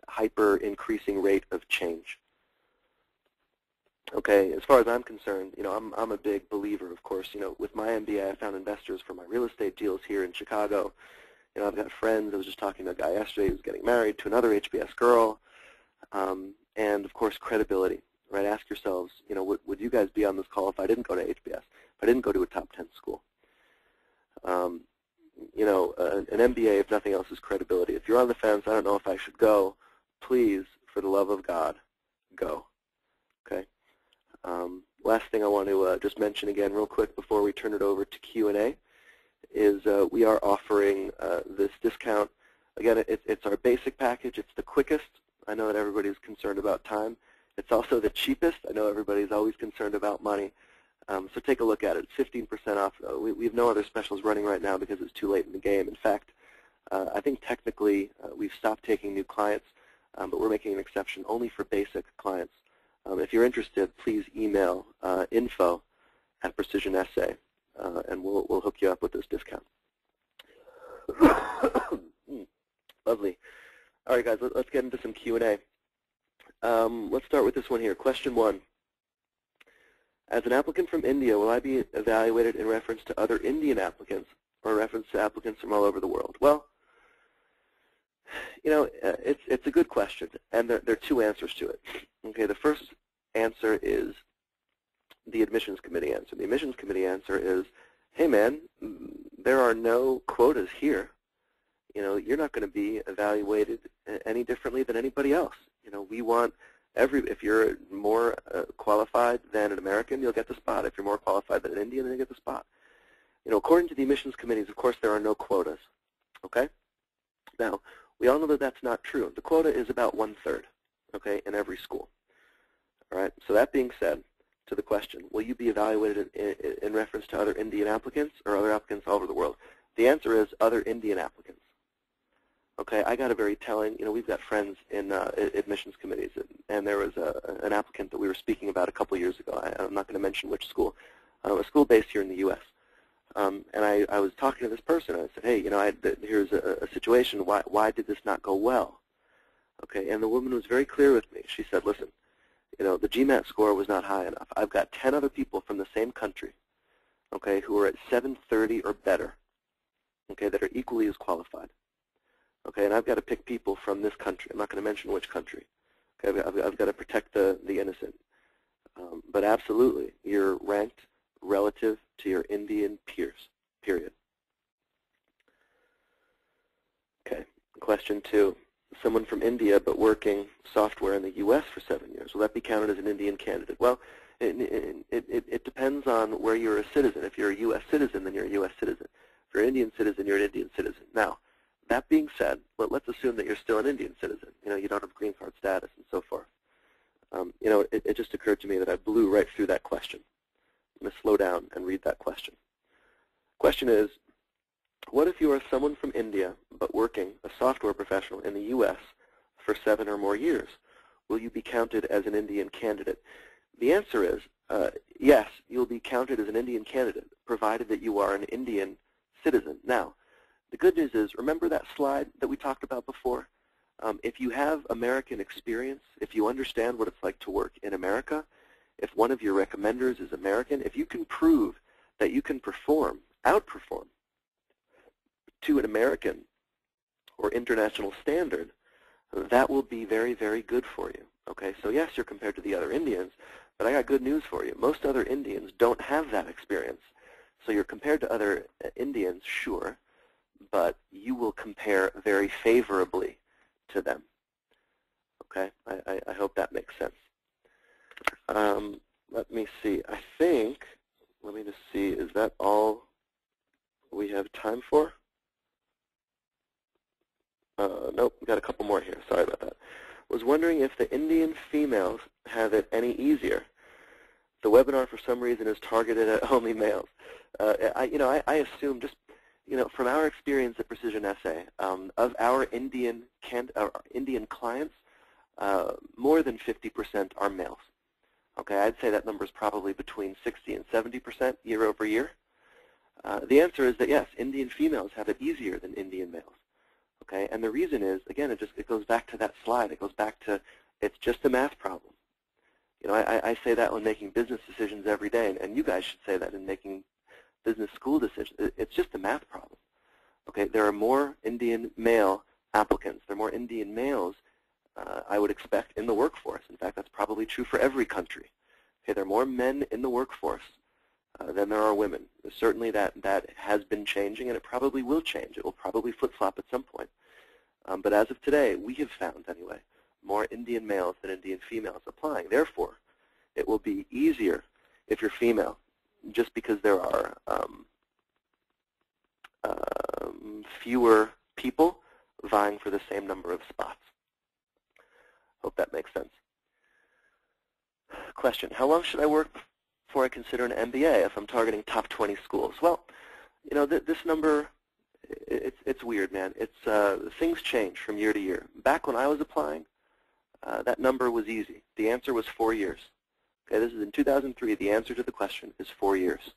hyper-increasing rate of change. Okay, as far as I'm concerned, I'm a big believer, of course. With my MBA, I found investors for my real estate deals here in Chicago. I've got friends. I was just talking to a guy yesterday who's getting married to another HBS girl. And, of course, credibility, right? Ask yourselves, would you guys be on this call if I didn't go to HBS, if I didn't go to a top 10 school? An MBA, if nothing else, is credibility. If you're on the fence, I don't know if I should go, please, for the love of God, go, okay? Last thing I want to just mention again real quick before we turn it over to Q&A is we are offering this discount. Again, it's our basic package. It's the quickest. I know that everybody's concerned about time. It's also the cheapest. I know everybody's always concerned about money. So take a look at it. It's 15% off. We have no other specials running right now because it's too late in the game. In fact, I think technically we've stopped taking new clients, but we're making an exception only for basic clients. If you're interested, please email info@PrecisionSA, and we'll hook you up with this discount. Lovely. All right, guys, let's get into some Q&A. Let's start with this one here. Question 1. As an applicant from India, will I be evaluated in reference to other Indian applicants or reference to applicants from all over the world? Well, it's a good question, and there are two answers to it. Okay, the first answer is the admissions committee answer. The admissions committee answer is, hey, man, there are no quotas here. You're not going to be evaluated any differently than anybody else. We want if you're more qualified than an American, you'll get the spot. If you're more qualified than an Indian, then you get the spot. According to the admissions committees, of course, there are no quotas. Okay? Now, we all know that that's not true. The quota is about 1/3, okay, in every school. All right? So that being said, to the question, will you be evaluated in reference to other Indian applicants or other applicants all over the world? The answer is other Indian applicants. Okay, I got a very telling, we've got friends in admissions committees, and there was an applicant that we were speaking about a couple years ago. I'm not going to mention which school, a school based here in the U.S. And I was talking to this person, and I said, hey, here's a situation. Why did this not go well? Okay, and the woman was very clear with me. She said, listen, the GMAT score was not high enough. I've got 10 other people from the same country, okay, who are at 730 or better, okay, that are equally as qualified. Okay, and I've got to pick people from this country. I'm not going to mention which country. Okay, I've got to protect the innocent. But absolutely, you're ranked relative to your Indian peers, period. Okay, question 2. Someone from India but working software in the U.S. for 7 years. Will that be counted as an Indian candidate? Well, it depends on where you're a citizen. If you're a U.S. citizen, then you're a U.S. citizen. If you're an Indian citizen, you're an Indian citizen. Now, that being said, let's assume that you're still an Indian citizen. You don't have green card status and so forth. It just occurred to me that I blew right through that question. I'm going to slow down and read that question. Question is, what if you are someone from India but working a software professional in the U.S. for 7 or more years? Will you be counted as an Indian candidate? The answer is yes, you'll be counted as an Indian candidate, provided that you are an Indian citizen. Now, the good news is, remember that slide that we talked about before? If you have American experience, if you understand what it's like to work in America, if one of your recommenders is American, if you can prove that you can outperform to an American or international standard, that will be very, very good for you. Okay, so yes, you're compared to the other Indians, but I got good news for you. Most other Indians don't have that experience. So you're compared to other Indians, sure, but you will compare very favorably to them. Okay, I hope that makes sense. Let me see. Let me just see, is that all we have time for? Nope, we got a couple more here. Sorry about that. Was wondering if the Indian females have it any easier. The webinar, for some reason, is targeted at only males. I assume just, from our experience at Precision SA, of our Indian clients, more than 50% are males. Okay, I'd say that number is probably between 60 and 70% year over year. The answer is that yes, Indian females have it easier than Indian males. Okay, and the reason is, again, it goes back to that slide. It goes back to it's just a math problem. I say that when making business decisions every day, and you guys should say that in making business school decisions. It's just a math problem. Okay, there are more Indian male applicants. There are more Indian males, I would expect, in the workforce. In fact, that's probably true for every country. Okay, there are more men in the workforce than there are women. Certainly that has been changing, and it probably will change. It will probably flip-flop at some point. But as of today, we have found, anyway, more Indian males than Indian females applying. Therefore, it will be easier if you're female, just because there are fewer people vying for the same number of spots. Hope that makes sense. Question, how long should I work before I consider an MBA if I'm targeting top 20 schools? Well, this number, it's weird, man. Things change from year to year. Back when I was applying, that number was easy. The answer was 4 years. Okay, this is in 2003. The answer to the question is 4 years.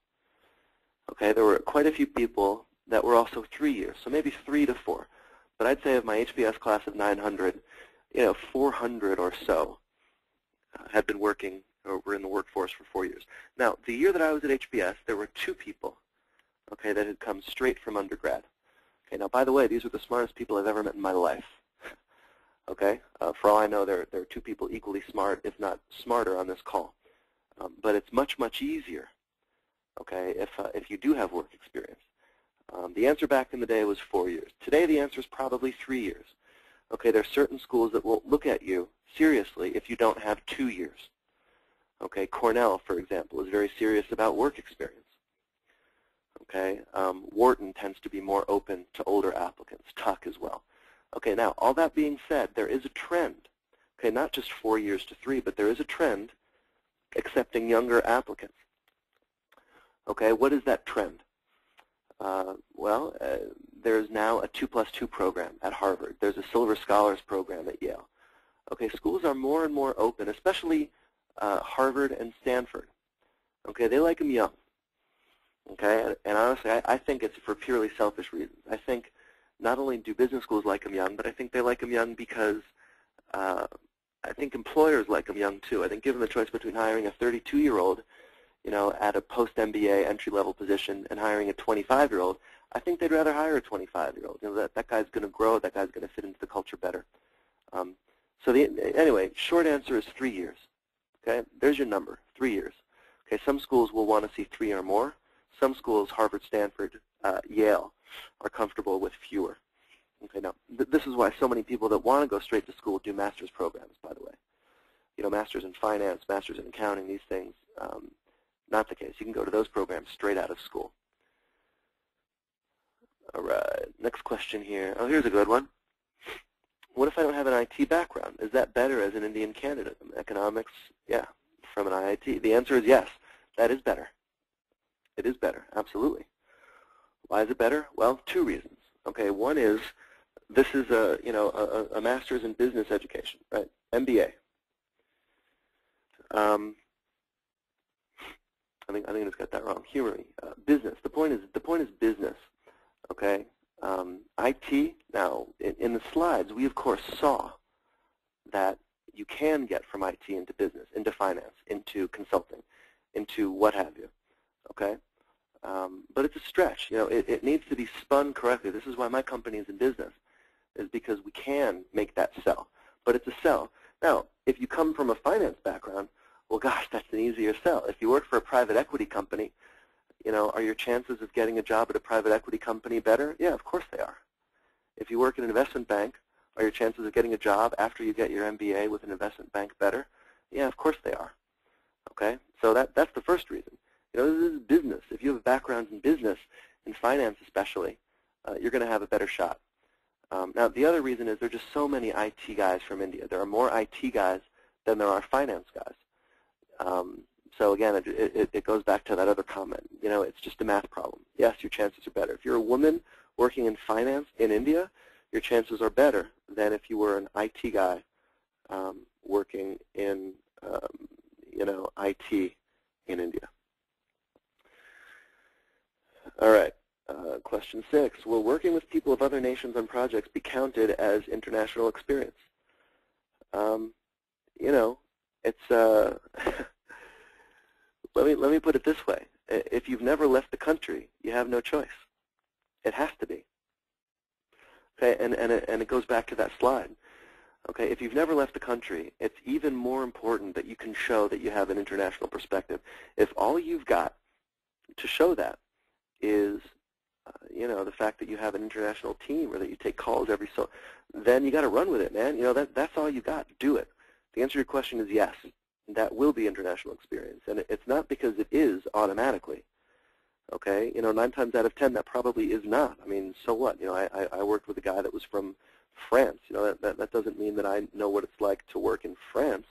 Okay, there were quite a few people that were also 3 years, so maybe 3 to 4. But I'd say of my HBS class of 900, 400 or so had been working or were in the workforce for 4 years. Now, the year that I was at HBS, there were 2 people, okay, that had come straight from undergrad. Okay, now, by the way, these were the smartest people I've ever met in my life. Okay, for all I know, there are 2 people equally smart, if not smarter, on this call. But it's much, much easier, okay, if you do have work experience. The answer back in the day was 4 years. Today, the answer is probably 3 years. Okay, there are certain schools that will look at you seriously if you don't have 2 years. Okay, Cornell, for example, is very serious about work experience. Okay, Wharton tends to be more open to older applicants, Tuck as well. Okay, now, all that being said, there is a trend. Okay, not just 4 years to 3, but there is a trend accepting younger applicants. Okay, what is that trend? There's now a 2+2 program at Harvard. There's a Silver Scholars program at Yale. Okay, schools are more and more open, especially Harvard and Stanford. Okay, they like them young. Okay, and honestly, I think it's for purely selfish reasons. I think not only do business schools like them young, but I think they like them young because I think employers like them young too. I think given the choice between hiring a 32-year-old, at a post-MBA entry-level position and hiring a 25-year-old, I think they'd rather hire a 25-year-old. That guy's going to grow. That guy's going to fit into the culture better. Anyway, short answer is 3 years. Okay, there's your number, 3 years. Okay, some schools will want to see 3 or more. Some schools, Harvard, Stanford, Yale, are comfortable with fewer. Okay, now this is why so many people that want to go straight to school do master's programs. By the way, masters in finance, masters in accounting, these things. Not the case. You can go to those programs straight out of school. All right, next question here. Oh, here's a good one. What if I don't have an IT background? Is that better as an Indian candidate? Economics, yeah, from an IIT. The answer is yes. That is better. It is better, absolutely. Why is it better? Well, 2 reasons. Okay, one is this is a master's in business education, right? MBA. I think I just got that wrong. Humor me. Business. The point is business. Okay. IT. Now, in the slides, we of course saw that you can get from IT into business, into finance, into consulting, into what have you. Okay. But it's a stretch. It needs to be spun correctly. This is why my company is in business, is because we can make that sell. But it's a sell. Now, if you come from a finance background, well, gosh, that's an easier sell. If you work for a private equity company, are your chances of getting a job at a private equity company better? Yeah, of course they are. If you work in an investment bank, are your chances of getting a job after you get your MBA with an investment bank better? Yeah, of course they are. Okay, so that's the first reason. This is business. If you have a background in business, in finance especially, you're going to have a better shot. Now, the other reason is there are just so many IT guys from India. There are more IT guys than there are finance guys. So again, it goes back to that other comment. It's just a math problem. Yes, your chances are better. If you're a woman working in finance in India, your chances are better than if you were an IT guy working in, IT in India. All right, question 6. Will working with people of other nations on projects be counted as international experience? It's let me put it this way. If you've never left the country, you have no choice. It has to be. Okay, and it goes back to that slide. Okay, if you've never left the country, it's even more important that you can show that you have an international perspective. If all you've got to show that is, you know, the fact that you have an international team or that you take calls every so, then you got to run with it, man. You know, that's all you got. Do it. The answer to your question is yes. That will be international experience, and it's not because it is automatically. Okay, you know, 9 times out of 10, that probably is not. I mean, so what? You know, I worked with a guy that was from France. You know, that doesn't mean that I know what it's like to work in France.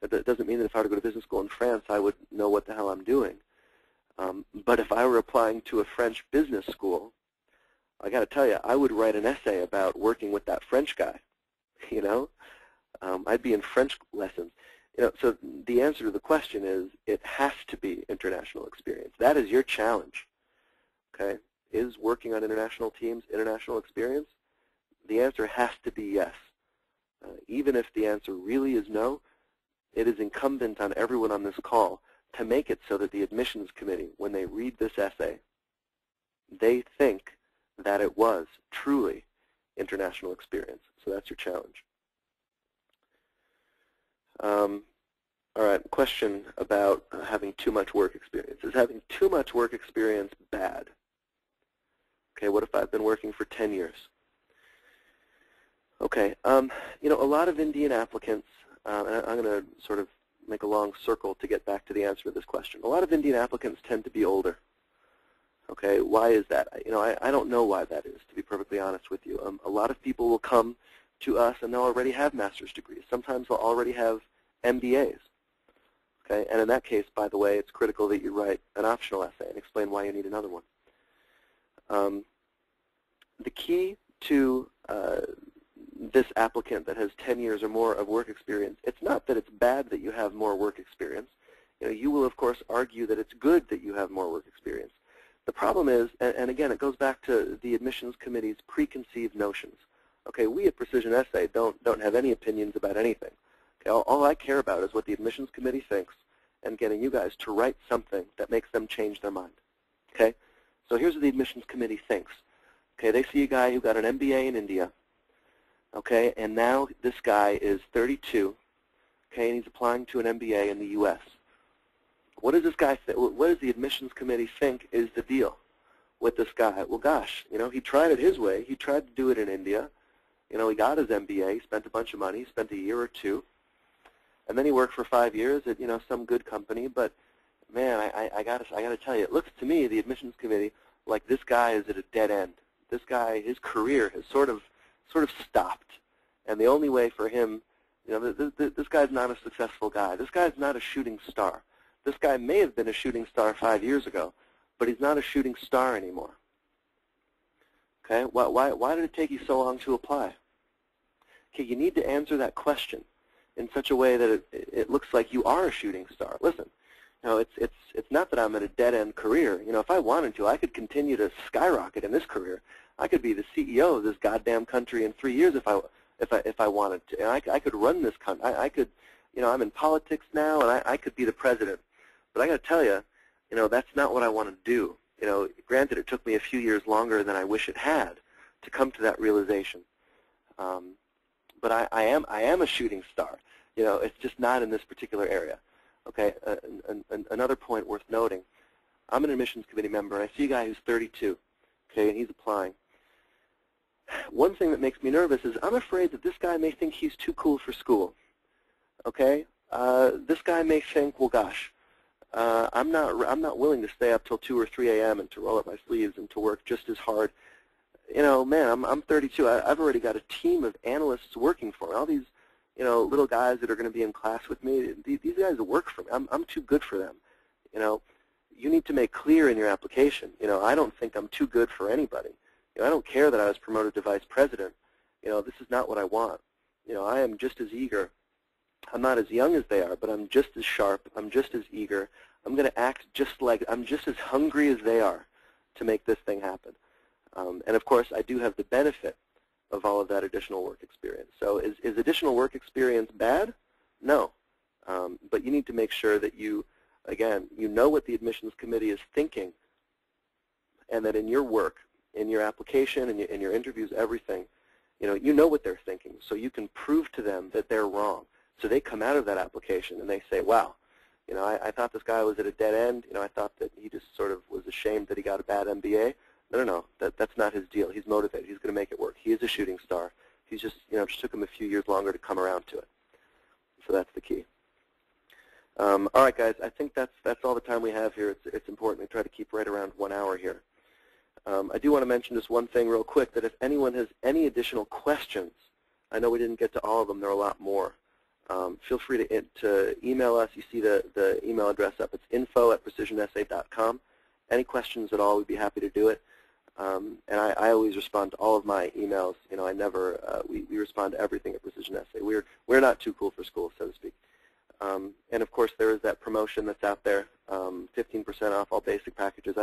That doesn't mean that if I were to go to business school in France, I would know what the hell I'm doing. But if I were applying to a French business school, I got to tell you, I would write an essay about working with that French guy. You know, I'd be in French lessons. You know, so the answer to the question is it has to be international experience. That is your challenge. Okay, is working on international teams international experience? The answer has to be yes. Even if the answer really is no, it is incumbent on everyone on this call to make it so that the admissions committee, when they read this essay, they think that it was truly international experience. So that's your challenge. All right, question about having too much work experience. Is having too much work experience bad? Okay, what if I've been working for 10 years? Okay, you know, a lot of Indian applicants, and I'm going to sort of make a long circle to get back to the answer to this question. A lot of Indian applicants tend to be older. Okay, why is that? You know, I don't know why that is, to be perfectly honest with you. A lot of people will come to us and they'll already have master's degrees. Sometimes they'll already have MBAs. Okay, and in that case, by the way, it's critical that you write an optional essay and explain why you need another one. The key to this applicant that has 10 years or more of work experience, it's not that it's bad that you have more work experience. You know, you will, of course, argue that it's good that you have more work experience. The problem is, and again, it goes back to the admissions committee's preconceived notions. Okay, we at Precision Essay don't have any opinions about anything. Okay, all I care about is what the admissions committee thinks and getting you guys to write something that makes them change their mind. Okay, so here's what the admissions committee thinks. Okay, they see a guy who got an MBA in India. Okay, and now this guy is 32. Okay, and he's applying to an MBA in the U.S. What does this guy what does the admissions committee think is the deal with this guy? Well, gosh, you know, he tried it his way. He tried to do it in India. You know, he got his MBA, he spent a bunch of money, he spent a year or two, and then he worked for 5 years at, you know, some good company. But man, I gotta tell you, it looks to me, the admissions committee, like this guy is at a dead end. This guy, his career has sort of stopped, and the only way for him, you know, this guy's not a successful guy. This guy's not a shooting star. This guy may have been a shooting star 5 years ago, but he's not a shooting star anymore. Okay, why did it take you so long to apply? Okay, you need to answer that question in such a way that it looks like you are a shooting star. Listen, you know, it's not that I'm at a dead-end career. You know, if I wanted to, I could continue to skyrocket in this career. I could be the CEO of this goddamn country in 3 years if I wanted to. And I could run this country. I could, you know, I'm in politics now, and I could be the president. But I got to tell you, you know, that's not what I want to do. You know, granted, it took me a few years longer than I wish it had to come to that realization. But I am a shooting star. You know, it's just not in this particular area. Okay, another point worth noting, I'm an admissions committee member, and I see a guy who's 32, okay, and he's applying. One thing that makes me nervous is I'm afraid that this guy may think he's too cool for school, okay? This guy may think, well, gosh, I'm not willing to stay up till 2 or 3 a.m. and to roll up my sleeves and to work just as hard. You know, man, I'm 32. I've already got a team of analysts working for me. All these, you know, little guys that are going to be in class with me, these guys work for me. I'm too good for them. You know, you need to make clear in your application, you know, I don't think I'm too good for anybody. You know, I don't care that I was promoted to vice president. You know, this is not what I want. You know, I am just as eager. I'm not as young as they are, but I'm just as sharp. I'm just as eager. I'm going to act just like, I'm just as hungry as they are to make this thing happen. And of course, I do have the benefit of all of that additional work experience. So is additional work experience bad? No. But you need to make sure that you know what the admissions committee is thinking, and that in your work, in your application, in your interviews, everything, you know what they're thinking, so you can prove to them that they're wrong. So they come out of that application and they say, wow, I thought this guy was at a dead end. I thought that he just sort of was ashamed that he got a bad MBA. No, that's not his deal. He's motivated. He's going to make it work. He is a shooting star. He's just, just took him a few years longer to come around to it. So that's the key. All right, guys, I think that's all the time we have here. It's important we try to keep right around 1 hour here. I do want to mention just one thing real quick, that if anyone has any additional questions, I know we didn't get to all of them. There are a lot more. Feel free to email us. You see the email address up. It's info@precisionessay.com. Any questions at all, we'd be happy to do it. And I always respond to all of my emails. I never, we respond to everything at Precision Essay. We're not too cool for school, so to speak. And of course, there is that promotion that's out there, 15% off all basic packages.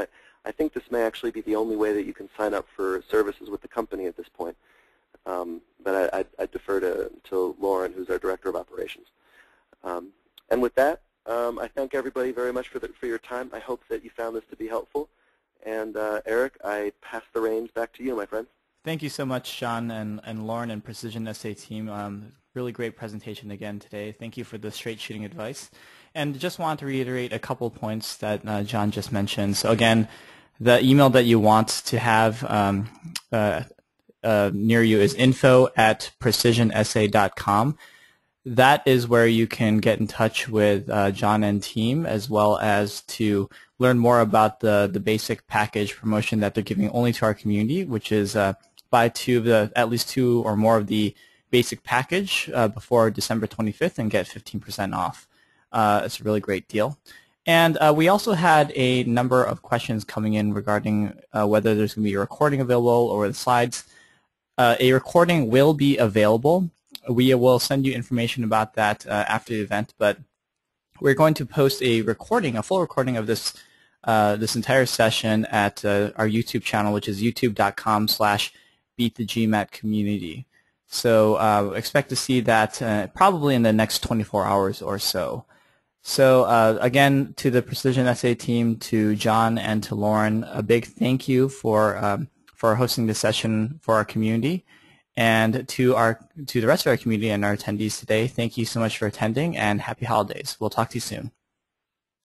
I think this may actually be the only way that you can sign up for services with the company at this point. But I defer to Lauren, who's our Director of Operations. And with that, I thank everybody very much for your time. I hope that you found this to be helpful. And Eric, I pass the reins back to you, my friend. Thank you so much, Sean and Lauren and Precision Essay team. Really great presentation again today. Thank you for the straight shooting advice. And just want to reiterate a couple points that John just mentioned. So again, the email that you want to have near you is info@precisionessay.com. That is where you can get in touch with John and team, as well as to learn more about the basic package promotion that they're giving only to our community, which is buy at least two or more of the basic package before December 25th and get 15% off. It's a really great deal. And we also had a number of questions coming in regarding whether there's going to be a recording available or the slides. A recording will be available. We will send you information about that after the event, but we're going to post a full recording of this entire session at our YouTube channel, which is youtube.com/beatthegmatcommunity. So expect to see that probably in the next 24 hours or so. So again, to the Precision Essay team, to John and to Lauren, a big thank you for hosting this session for our community. And to the rest of our community and our attendees today, thank you so much for attending, and happy holidays. We'll talk to you soon.